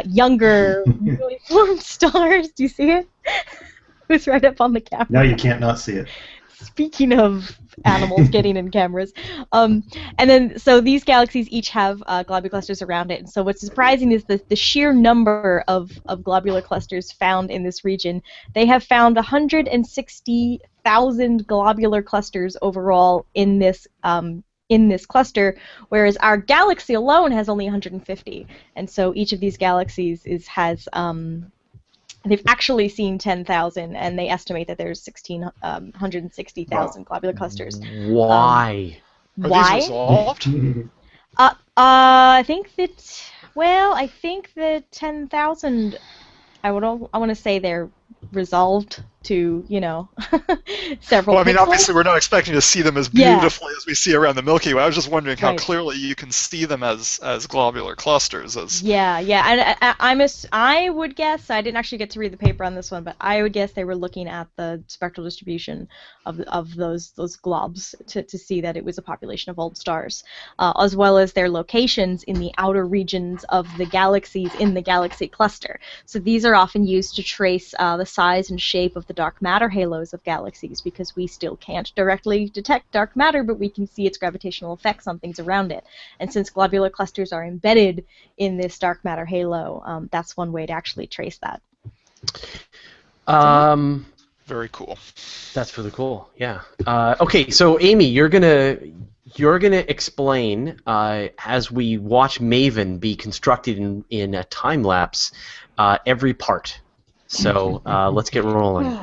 younger, newly formed stars. Do you see it? It's right up on the camera. Now you can't not see it. Speaking of animals getting in cameras, and then so these galaxies each have globular clusters around it. And so what's surprising is the sheer number of globular clusters found in this region. They have found 160,000 globular clusters overall in this cluster, whereas our galaxy alone has only 150. And so each of these galaxies has they've actually seen 10,000, and they estimate that there's 160,000 globular clusters. Why? Are Why? these resolved? I think that 10,000. I want to say they're resolved to, several. Well, I mean, pixels. obviously, we're not expecting to see them as beautifully as we see around the Milky Way. I was just wondering how Right. clearly you can see them as globular clusters. Yeah, and I would guess, I didn't actually get to read the paper on this one, but I would guess they were looking at the spectral distribution of those globs to see that it was a population of old stars, as well as their locations in the outer regions of the galaxies in the galaxy cluster. So these are often used to trace the size and shape of the dark matter halos of galaxies, because we still can't directly detect dark matter, but we can see its gravitational effects on things around it. And since globular clusters are embedded in this dark matter halo, that's one way to actually trace that. Very cool. That's really cool. Yeah. Okay, so Amy, you're gonna explain as we watch Maven be constructed in a time lapse every part. So let's get rolling.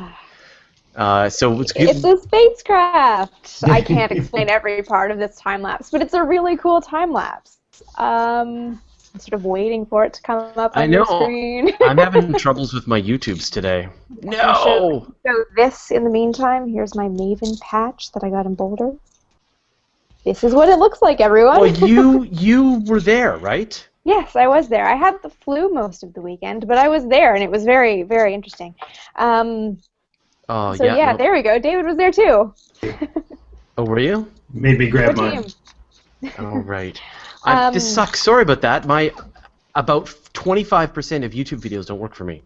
It's a spacecraft. I can't explain every part of this time lapse, but it's a really cool time lapse. I'm sort of waiting for it to come up on your screen. I'm having troubles with my YouTubes today. No. So this, in the meantime, here's my Maven patch that I got in Boulder. This is what it looks like, everyone. Well, you were there, right? Yes, I was there. I had the flu most of the weekend, but I was there, and it was very, very interesting. There we go. David was there too. Oh, were you? Made me grab mine. Oh, right. This sucks. Sorry about that. About 25% of YouTube videos don't work for me.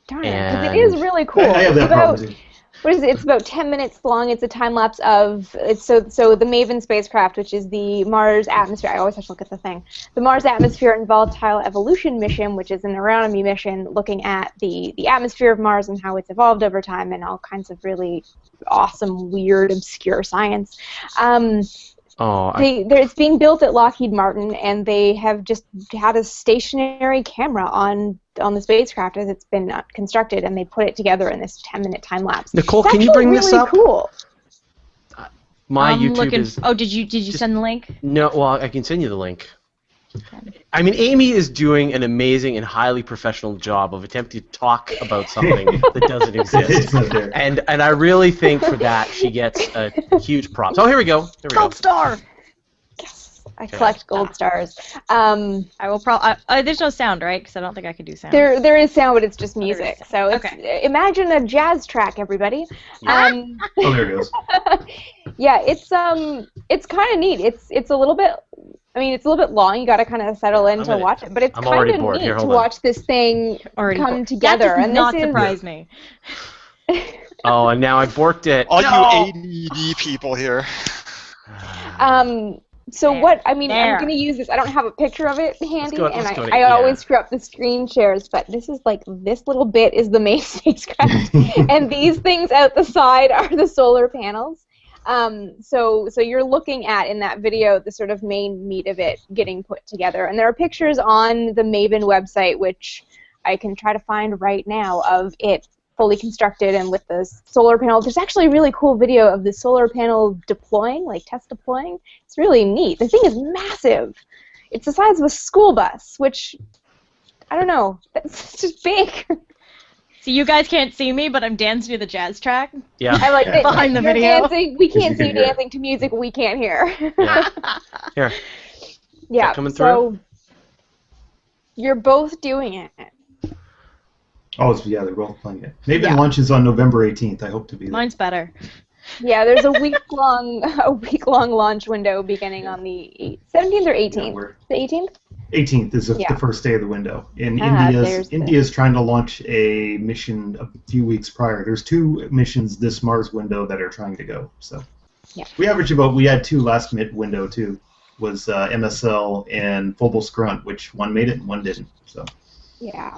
Darn it, because it is really cool. I have that problem too. What is it? It's about 10 minutes long. It's a time lapse of so the Maven spacecraft, which is the Mars atmosphere. I always have to look at the thing. The Mars Atmosphere and Volatile Evolution mission, which is an astronomy mission looking at the atmosphere of Mars and how it's evolved over time and all kinds of really awesome, weird, obscure science. It's being built at Lockheed Martin, and they have just had a stationary camera on the spacecraft as it's been constructed, and they put it together in this 10-minute time lapse. Nicole, can you bring this up? Cool. My YouTube is. Oh, did you send the link? No, well, I can send you the link. I mean, Amy is doing an amazing and highly professional job of attempting to talk about something that doesn't exist. It's not there. And I really think for that she gets a huge props. Oh, here we go. Gold star. Yes, I collect gold stars. I will probably. There's no sound, right? Because I don't think I can do sound. There is sound, but it's just music. So imagine a jazz track, everybody. Oh, there it goes. Yeah, it's kind of neat. It's a little bit. I mean, it's a little bit long. You got to kind of settle in to watch it, but it's kind of neat to watch this thing come together. That does not surprise me. Oh, and now I borked it. All you ADD people here. So there, what? I mean, there. I'm going to use this. I don't have a picture of it handy, and I yeah. always screw up the screen shares. But this is like this little bit is the main spacecraft, and these things out the side are the solar panels. So you're looking at, in that video, the sort of main meat of it getting put together. And there are pictures on the Maven website, which I can try to find right now, of it fully constructed and with the solar panel. There's actually a really cool video of the solar panel deploying, like test deploying. It's really neat. The thing is massive. It's the size of a school bus, which, I don't know, that's just big. So you guys can't see me, but I'm dancing to the jazz track. Yeah. I like that behind the you're video. Dancing. We can't see you dancing to music we can't hear. Yeah. Here. Yeah. Coming so through? you're both doing it. Oh, they're both playing it. Maybe the launch is on November 18th. I hope to be there. Mine's better. Yeah, there's a week-long launch window beginning on the 17th or 18th. Yeah, the 18th? 18th is Yeah. the first day of the window. And there's India's trying to launch a mission a few weeks prior. There's 2 missions this Mars window that are trying to go. So Yeah. we had 2 last window too. Was MSL and Phobos Grunt, which one made it and one didn't. So Yeah.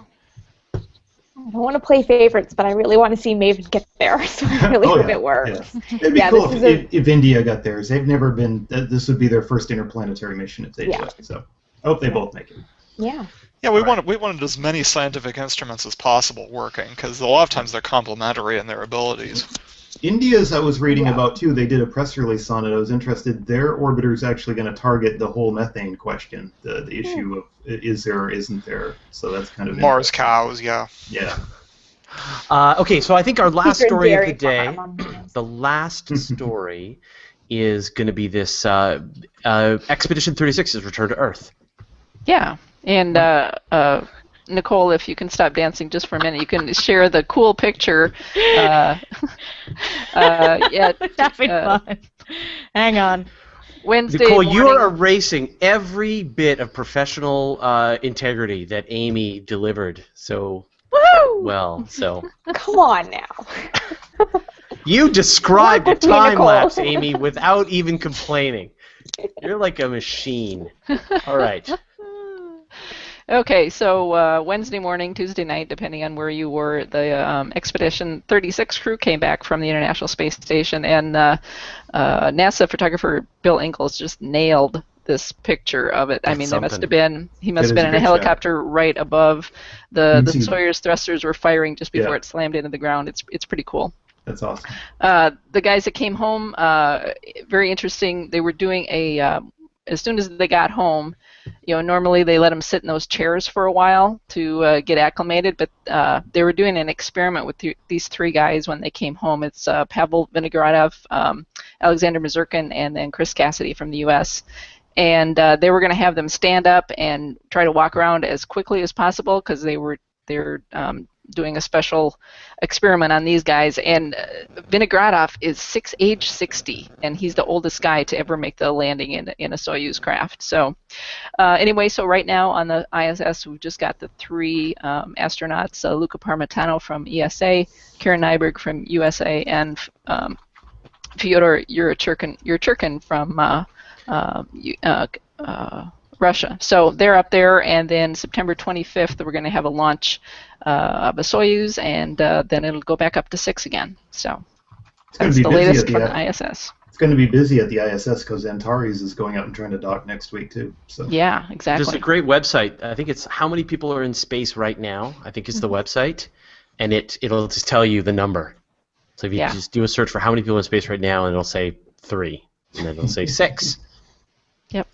I don't want to play favorites, but I really want to see Maven get there, so I really hope it works. Yeah. It'd be Yeah, cool this if India got theirs. They've never been. This would be their first interplanetary mission if they do it. So I hope they both make it. Yeah. Yeah, we wanted as many scientific instruments as possible working, because a lot of times they're complementary in their abilities. India's, I was reading about too. They did a press release on it. I was interested. Their orbiter is actually going to target the whole methane question, the issue of is there or isn't there. So that's kind of Mars cows, yeah. Yeah. Okay, so I think our last Secret story of dairy the day, farm on Mars. the last story, is going to be this Expedition 36 is returned to Earth. Yeah, and Nicole, if you can stop dancing just for a minute, you can share the cool picture. Having fun. Hang on. Wednesday Nicole, morning. you are erasing every bit of professional integrity that Amy delivered so Woo! well. So Come on now. you described a Work with me, time Nicole. lapse, Amy, without even complaining. You're like a machine. All right. Okay, so Wednesday morning, Tuesday night, depending on where you were, the Expedition 36 crew came back from the International Space Station, and NASA photographer Bill Ingalls just nailed this picture of it. I That's mean, something. he must have been in a helicopter right above the Soyuz thrusters were firing just before it slammed into the ground. It's pretty cool. That's awesome. The guys that came home, very interesting. They were doing as soon as they got home, normally they let them sit in those chairs for a while to get acclimated, but they were doing an experiment with these 3 guys when they came home. It's Pavel Vinogradov, Alexander Mazurkin, and then Chris Cassidy from the U.S. And they were going to have them stand up and try to walk around as quickly as possible because they're doing a special experiment on these guys. And Vinogradov is age 60, and he's the oldest guy to ever make the landing in a Soyuz craft. So anyway, so right now on the ISS, we've just got the 3 astronauts, Luca Parmitano from ESA, Karen Nyberg from USA, and Fyodor Yurchurkin from Russia. So they're up there, and then September 25th, we're going to have a launch of a Soyuz, and then it'll go back up to 6 again. So that's the latest from the ISS. It's going to be busy at the ISS because Antares is going out and trying to dock next week too. So yeah, exactly. There's a great website. I think it's how many people are in space right now. I think it's the website, and it'll just tell you the number. So if you just do a search for how many people are in space right now, and it'll say 3, and then it'll say 6. Yep.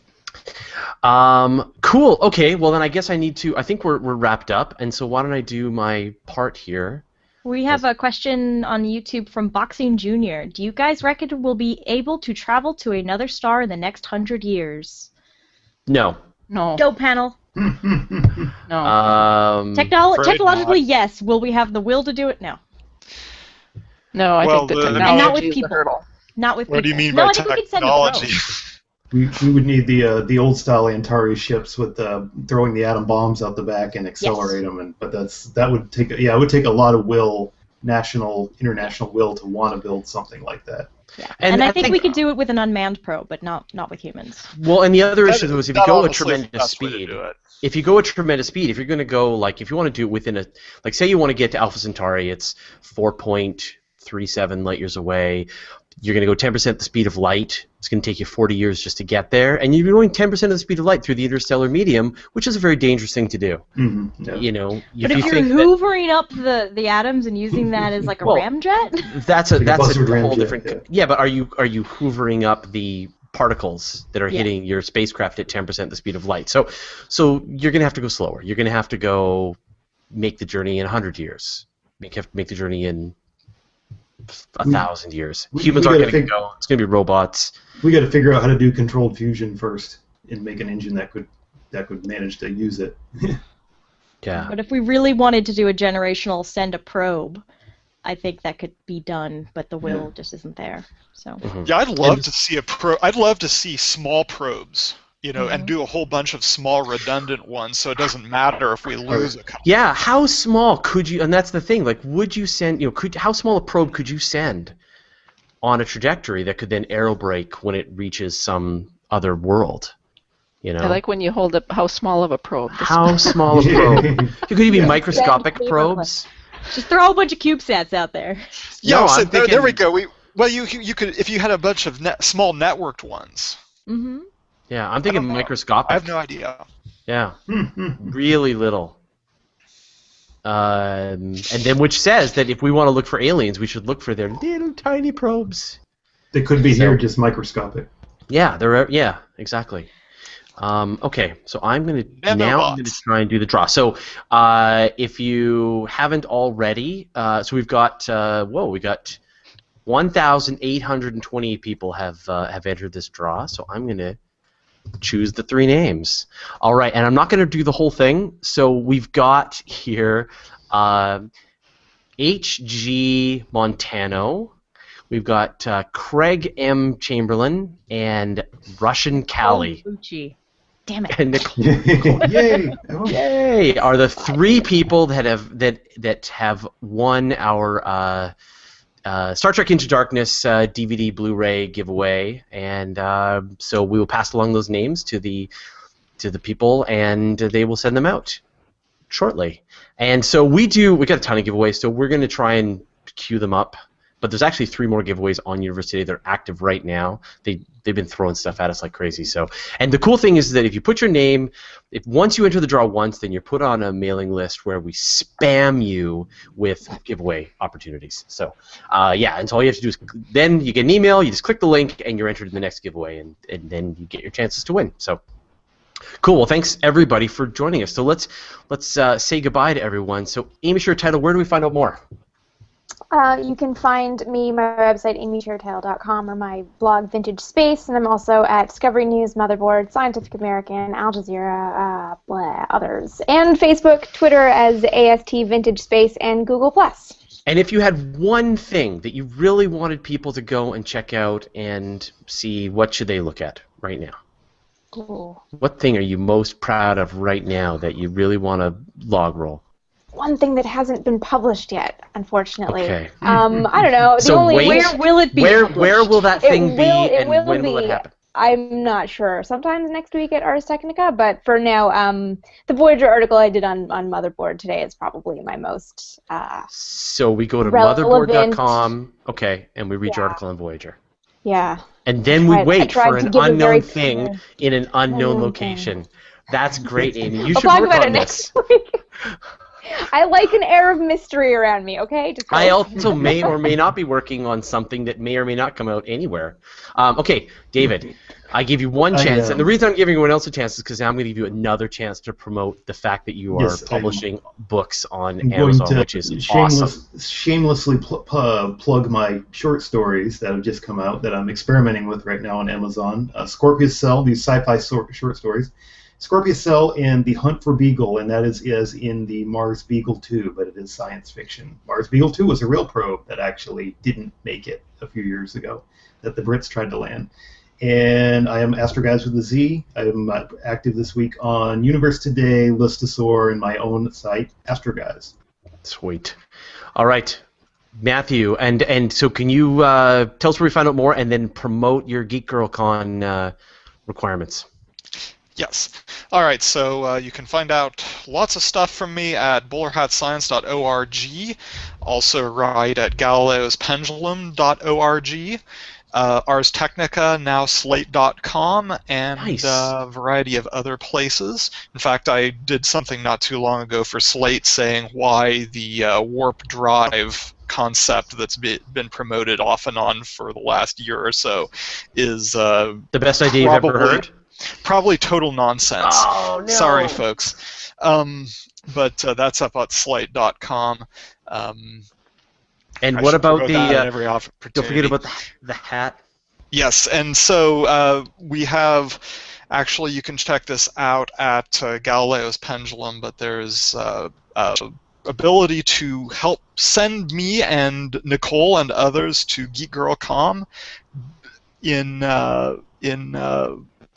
Cool. Okay. Well, then I guess I think we're wrapped up, and so why don't I do my part here? We have a question on YouTube from Boxing Junior. Do you guys reckon we'll be able to travel to another star in the next 100 years? No. No. Go panel. No. Technologically, yes. Will we have the will to do it? No. No, I think the technology and not with is the people. hurdle. Not with people. What do you mean no, by I think we could send a technology? probe. we would need the old style Antares ships with throwing the atom bombs out the back and accelerate them. But that would take it would take a lot of international will to want to build something like that. Yeah. And I think we could do it with an unmanned probe, but not with humans. Well, and the other issue though is if you go at honestly the tremendous best way to speed. do it. If you go at tremendous speed, if you're going to go if you want to do it within say you want to get to Alpha Centauri, it's 4.37 light years away. You're going to go 10% the speed of light. It's going to take you 40 years just to get there, and you're going 10% of the speed of light through the interstellar medium, which is a very dangerous thing to do. Mm-hmm. Yeah. But if you're hoovering up the atoms and using that as like a ramjet, that's a whole ramjet, different. Yeah, but are you hoovering up the particles that are hitting your spacecraft at 10% the speed of light? So you're going to have to go slower. You're going to have to go make the journey in 100 years. Make the journey in 1,000 years. Humans aren't going to go. It's going to be robots. We got to figure out how to do controlled fusion first and make an engine that could manage to use it. Yeah. But if we really wanted to do a generational send a probe, I think that could be done, but the will just isn't there. So. Yeah, I'd love to see I'd love to see small probes and do a whole bunch of small redundant ones, so it doesn't matter if we lose a couple. Yeah, how small could you? And that's the thing. Like, would you send? How small a probe could you send on a trajectory that could then aerobrake when it reaches some other world? I like when you hold up how small of a probe. How small a probe? Could you be microscopic probes? Just throw a bunch of CubeSats out there. Yeah, No, so I'm thinking- there we go. You could, if you had a bunch of small networked ones. Mm-hmm. Yeah, I'm thinking microscopic. I have no idea. Yeah, really little. And then which says that if we want to look for aliens, we should look for their little tiny probes. They could be here, just microscopic. Yeah, exactly. Okay, so I'm gonna try and do the draw. So if you haven't already, so we've got 1,828 people have entered this draw. So I'm gonna choose the 3 names. All right, and I'm not gonna do the whole thing. So we've got here H.G. Montano. We've got Craig M. Chamberlain and Russian Callie. Gucci. Damn it. And Nicole. Yay! Yay! Are the 3 people that have won our Star Trek Into Darkness DVD Blu-ray giveaway, and so we will pass along those names to the people, and they will send them out shortly. And so we got a ton of giveaways, so we're going to try and queue them up. But there's actually 3 more giveaways on University. They're active right now. They've been throwing stuff at us like crazy. So, and the cool thing is that if you put your name, once you enter the draw once, then you're put on a mailing list where we spam you with giveaway opportunities. So, and so all you have to do is then you get an email, you just click the link, and you're entered in the next giveaway, and then you get your chances to win. So, cool. Well, thanks everybody for joining us. So let's say goodbye to everyone. So, Amy Sure Title, where do we find out more? You can find me, my website, amyshirtail.com, or my blog, Vintage Space, and I'm also at Discovery News, Motherboard, Scientific American, Al Jazeera, others, and Facebook, Twitter as AST Vintage Space, and Google+. And if you had one thing that you really wanted people to go and check out and see, what should they look at right now? Ooh. What thing are you most proud of right now that you really want to log roll? One thing that hasn't been published yet, unfortunately. Okay. I don't know. Where will it be? Where will that thing be, and when will it happen? I'm not sure. Sometimes next week at Ars Technica, but for now, the Voyager article I did on Motherboard today is probably my most So we go to relevant. motherboard.com, okay, and we read your article on Voyager. Yeah. And then we wait for an unknown thing clear in an unknown location. That's great, Amy. You We'll should talk work about on it this. next week. I like an air of mystery around me, okay? Just I also may or may not be working on something that may or may not come out anywhere. Okay, David, I give you one chance, and the reason I'm giving everyone else a chance is because I'm going to give you another chance to promote the fact that you are publishing books on Amazon, which is awesome. Shamelessly plug my short stories that have just come out that I'm experimenting with right now on Amazon. Scorpius Cell, these sci-fi short stories. Scorpius Cell and The Hunt for Beagle, and that is in the Mars Beagle 2, but it is science fiction. Mars Beagle 2 was a real probe that actually didn't make it a few years ago, that the Brits tried to land. And I am Astro Guys with a Z. I am active this week on Universe Today, Listosaur, and my own site, Astro Guys. Sweet. All right, Matthew, and so can you tell us where we find out more, and then promote your Geek Girl Con requirements? Yes. All right, so you can find out lots of stuff from me at bowlerhatscience.org. Also write at galileospendulum.org. Ars Technica, now Slate.com, and a variety of other places. In fact, I did something not too long ago for Slate saying why the warp drive concept that's been promoted off and on for the last year or so is the best idea you've ever heard. Probably total nonsense. Oh, no. Sorry, folks. But that's up at slate.com. And what about don't forget about the hat. Yes, and so we have, actually you can check this out at Galileo's Pendulum, but there's ability to help send me and Nicole and others to GeekGirlCom in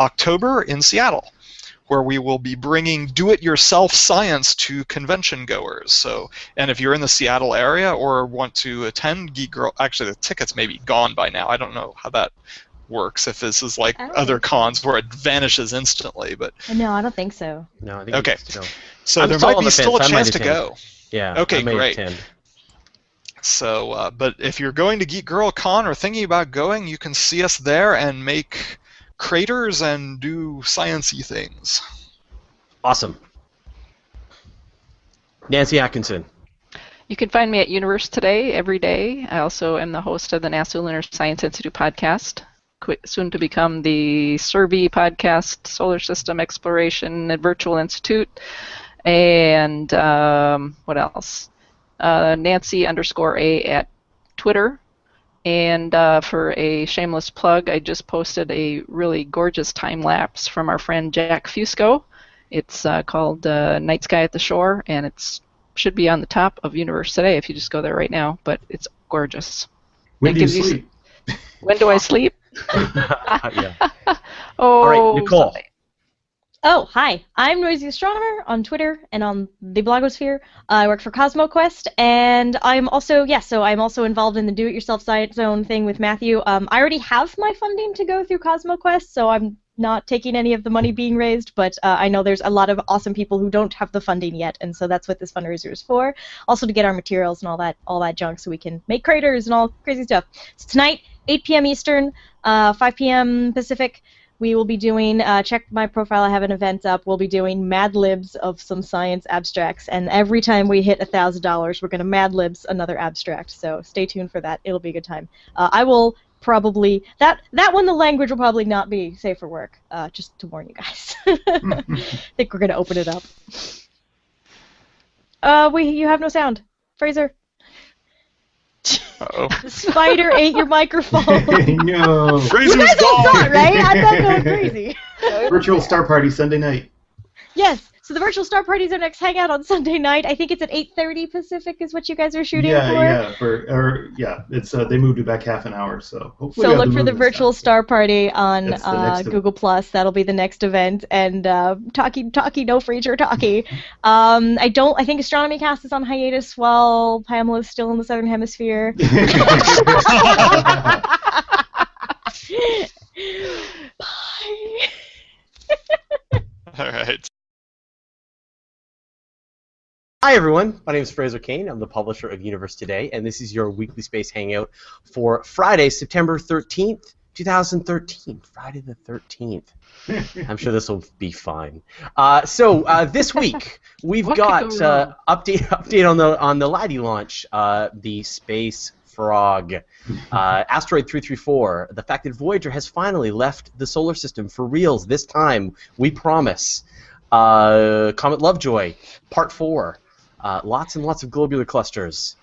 October in Seattle, where we will be bringing do-it-yourself science to convention goers. So, and if you're in the Seattle area or want to attend Geek Girl, actually the tickets may be gone by now. I don't know how that works, if this is like other cons where it vanishes instantly, but No, I don't think so. No, I think okay. it's still. So I'm there still might on be the still a fence. I might chance to attend. go. Yeah. Okay, I may great. attend. So, but if you're going to Geek Girl Con or thinking about going, you can see us there and make craters and do science-y things. Awesome. Nancy Atkinson. You can find me at Universe Today every day. I also am the host of the NASA Lunar Science Institute podcast, soon to become the Survey podcast, Solar System Exploration at Virtual Institute, and what else? Nancy_A at Twitter. And for a shameless plug, I just posted a really gorgeous time lapse from our friend Jack Fusco. It's called Night Sky at the Shore, and it should be on the top of Universe Today if you just go there right now. But it's gorgeous. When do you sleep? When do I sleep? Yeah. Oh, All right, Nicole. Sunday. Oh, hi. I'm Noisy Astronomer on Twitter and on the blogosphere. I work for CosmoQuest, and I'm also, I'm also involved in the Do-It-Yourself Science Zone thing with Matthew. I already have my funding to go through CosmoQuest, so I'm not taking any of the money being raised, but I know there's a lot of awesome people who don't have the funding yet, and so that's what this fundraiser is for. Also to get our materials and all that junk so we can make craters and all crazy stuff. So tonight, 8 p.m. Eastern, 5 p.m. Pacific, we will be doing, check my profile, I have an event up, we'll be doing Mad Libs of some science abstracts, and every time we hit $1,000, we're going to Mad Libs another abstract, so stay tuned for that, it'll be a good time. I will probably, that one the language will probably not be safe for work, just to warn you guys. I think we're going to open it up. You have no sound. Fraser. Uh-oh. The spider ate your microphone. No. Fraser's You guys all gone! saw it, right? I'm not going crazy. Virtual Star Party Sunday night. Yes. So the virtual star parties are next hangout on Sunday night. I think it's at 8:30 Pacific is what you guys are shooting for. It's they moved it back half an hour, so hopefully. So I'll look do for the this virtual time. star party on That's the next Google Plus. That'll be the next event. And talkie, no Fraser talkie. I think Astronomy Cast is on hiatus while Pamela's still in the Southern Hemisphere. Bye. All right. Hi everyone, my name is Fraser Cain. I'm the publisher of Universe Today, and this is your weekly space hangout for Friday, September 13th, 2013. Friday the 13th. I'm sure this will be fine. So this week we've got update on the LADEE launch, the Space Frog, Asteroid 334. The fact that Voyager has finally left the solar system for reals this time, we promise. Comet Lovejoy, Part 4. Lots and lots of globular clusters.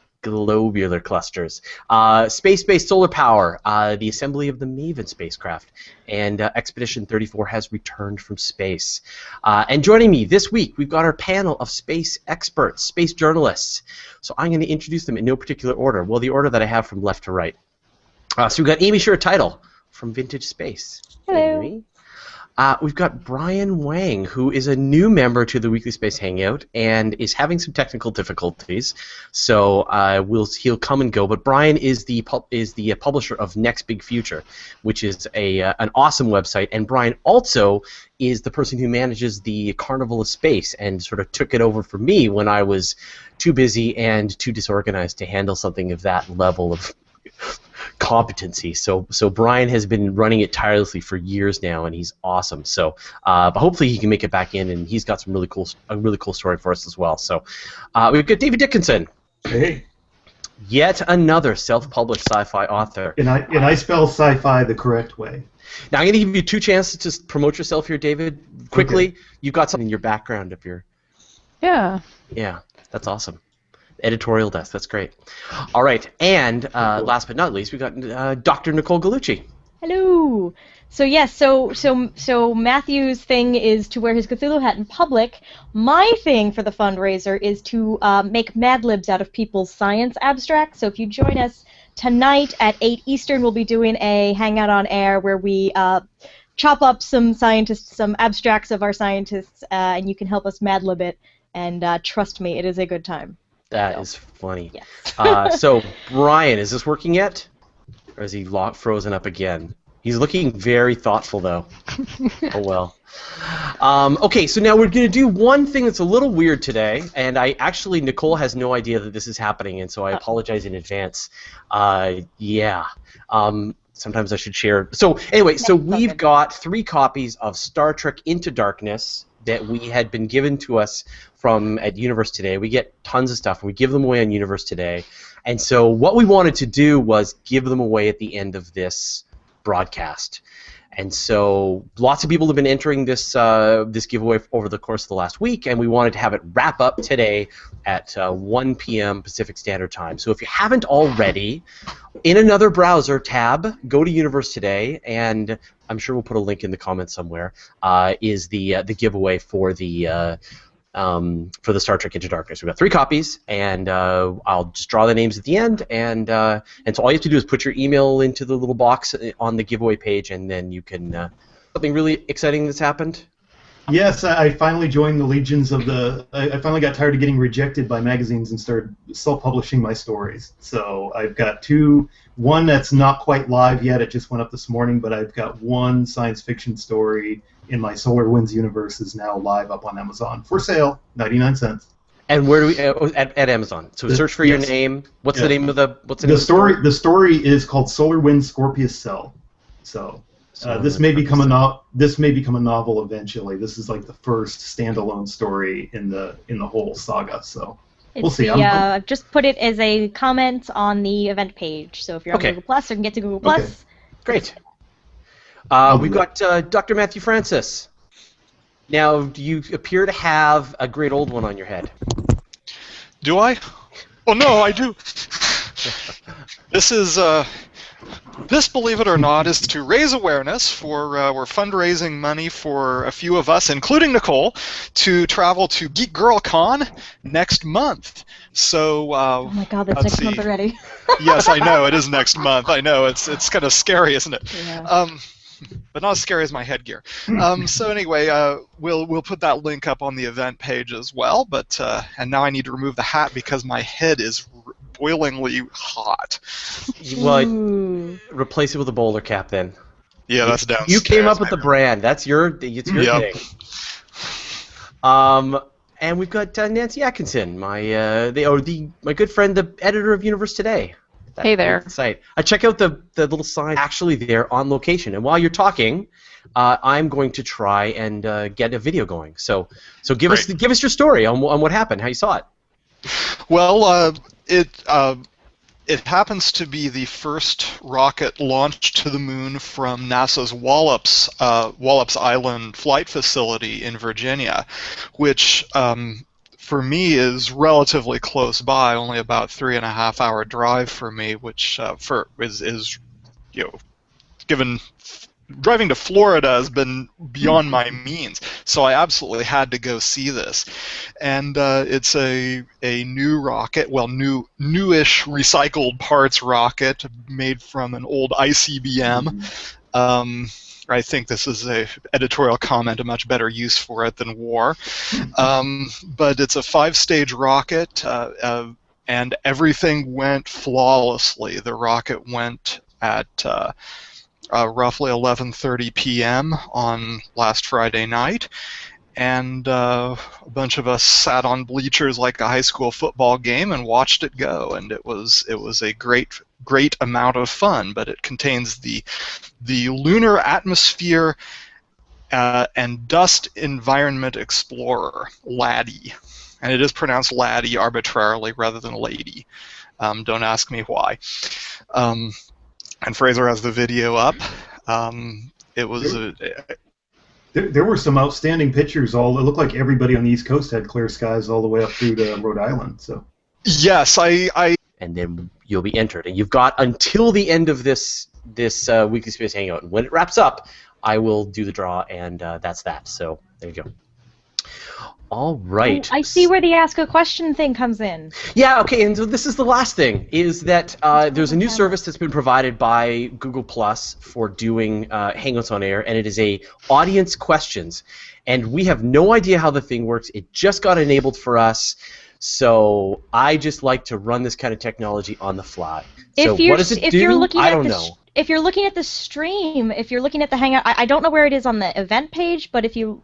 Space-based solar power, the assembly of the Maven spacecraft, and Expedition 34 has returned from space. And joining me this week, we've got our panel of space experts, space journalists. So I'm going to introduce them in no particular order. Well, the order that I have from left to right. So we've got Amy Sure-Title from Vintage Space. Hello. Amy. We've got Brian Wang, who is a new member to the Weekly Space Hangout and is having some technical difficulties, so he'll come and go. But Brian is the publisher of Next Big Future, which is an awesome website, and Brian also is the person who manages the Carnival of Space and sort of took it over for me when I was too busy and too disorganized to handle something of that level of competency. So Brian has been running it tirelessly for years now, and he's awesome. So, but hopefully he can make it back in, and he's got a really cool story for us as well. So, we've got David Dickinson. Hey. Yet another self-published sci-fi author. And I spell sci-fi the correct way. Now I'm going to give you two chances to just promote yourself here, David. Quickly, okay. You've got something in your background up here. Yeah. Yeah, that's awesome. Editorial desk, that's great. All right, and last but not least, we got Dr. Nicole Gallucci. Hello. So yes, so Matthew's thing is to wear his Cthulhu hat in public. My thing for the fundraiser is to make Mad Libs out of people's science abstracts. So if you join us tonight at 8 Eastern, we'll be doing a Hangout on Air where we chop up some scientists, some abstracts of our scientists, and you can help us Mad Lib it. And trust me, it is a good time. That is funny. Yes. So, Brian, is this working yet? Or is he frozen up again? He's looking very thoughtful, though. Oh, well. Okay, so now we're going to do one thing that's a little weird today, and Nicole has no idea that this is happening, and so I apologize in advance. Yeah. Sometimes I should share. So, anyway, so we've got 3 copies of Star Trek Into Darkness that we had been given to us from at Universe Today. We get tons of stuff, and we give them away on Universe Today. And so what we wanted to do was give them away at the end of this broadcast. And so lots of people have been entering this this giveaway over the course of the last week, and we wanted to have it wrap up today at 1 p.m. Pacific Standard Time. So if you haven't already, in another browser tab, go to Universe Today, and I'm sure we'll put a link in the comments somewhere, is the giveaway for the Star Trek Into Darkness. We've got 3 copies, and I'll just draw the names at the end, and so all you have to do is put your email into the little box on the giveaway page, and then you can something really exciting that's happened. Yes, I finally joined the legions of the. I finally got tired of getting rejected by magazines and started self-publishing my stories. So I've got 2. One that's not quite live yet. It just went up this morning, but I've got 1 science fiction story in my Solar Winds universe is now live up on Amazon for sale, 99 cents. And where do we at Amazon? So search for your name. What's the name of the story? The story is called Solar Winds Scorpius Cell. So this may become a novel eventually. This is like the first standalone story in the whole saga. So we'll see. I've just put it as a comment on the event page. So if you're on Google Plus, you can get to Google Plus. Okay. Great. We've got Dr. Matthew Francis. Now, you appear to have a great old one on your head. Do I? Oh, no, I do. This is, believe it or not, is to raise awareness for, we're fundraising money for a few of us, including Nicole, to travel to Geek Girl Con next month. So, oh my God, that's next month already. Yes, I know, it is next month. I know, it's kind of scary, isn't it? Yeah. But not as scary as my headgear. So anyway, we'll put that link up on the event page as well. But and now I need to remove the hat because my head is boilingly hot. Well, replace it with a bowler cap then. Yeah, that's downstairs. You came up with the brand. It's your thing. And we've got Nancy Atkinson, my good friend, the editor of Universe Today. Hey there. Site. Check out the little sign actually there on location. And while you're talking, I'm going to try and get a video going. So give us your story on what happened, how you saw it. Well, it happens to be the first rocket launched to the moon from NASA's Wallops Island flight facility in Virginia, which for me is relatively close by, only about 3.5 hour drive for me, which is given driving to Florida has been beyond my means, so I absolutely had to go see this. And it's a new rocket, well, newish recycled parts rocket made from an old ICBM. I think this is a editorial comment, a much better use for it than war. But it's a 5-stage rocket, and everything went flawlessly. The rocket went at roughly 11:30 p.m. on last Friday night, and a bunch of us sat on bleachers like a high school football game and watched it go, and it was a great amount of fun. But it contains the Lunar Atmosphere and Dust Environment Explorer, LADEE, and it is pronounced LADEE arbitrarily rather than lady. Don't ask me why. And Fraser has the video up. It was There were some outstanding pictures. It looked like everybody on the East Coast had clear skies all the way up through to Rhode Island. So. Yes, And then you'll be entered, and you've got until the end of this Weekly Space Hangout. And when it wraps up, I will do the draw, and that's that. So there you go. All right. I see where the ask a question thing comes in. Yeah, okay, and so this is the last thing, is that there's a new service that's been provided by Google Plus for doing Hangouts on Air, and it is a audience questions. And we have no idea how the thing works. It just got enabled for us, so I just like to run this kind of technology on the fly. So what does it do? I don't know. If you're looking at the stream, if you're looking at the Hangout, I don't know where it is on the event page, but if you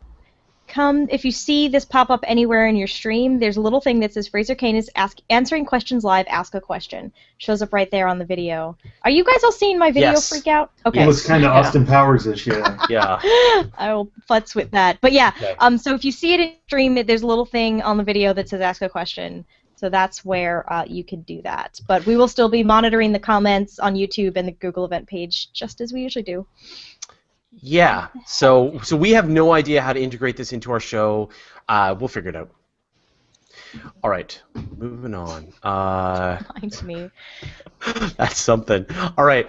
see this pop up anywhere in your stream, there's a little thing that says Fraser Cain is answering questions live, ask a question. Shows up right there on the video. Are you guys all seeing my video freak out? Okay. It was kind of Austin Powers-ish, yeah. Yeah. I will futz with that. But yeah, Okay. so if you see it in stream, there's a little thing on the video that says ask a question. So that's where you can do that. But we will still be monitoring the comments on YouTube and the Google event page, just as we usually do. Yeah, so we have no idea how to integrate this into our show. We'll figure it out. All right, moving on. Reminds me. That's something. All right.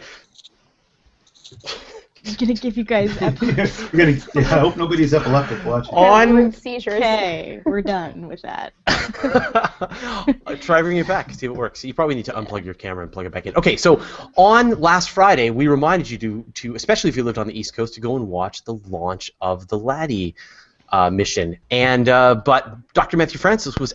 I'm going to give you guys I hope nobody's epileptic watching. With seizures. Okay, we're done with that. Try bringing it back, see if it works. You probably need to unplug your camera and plug it back in. Okay, so on last Friday, we reminded you to especially if you lived on the East Coast, to go and watch the launch of the LADEE mission. And but Dr. Matthew Francis was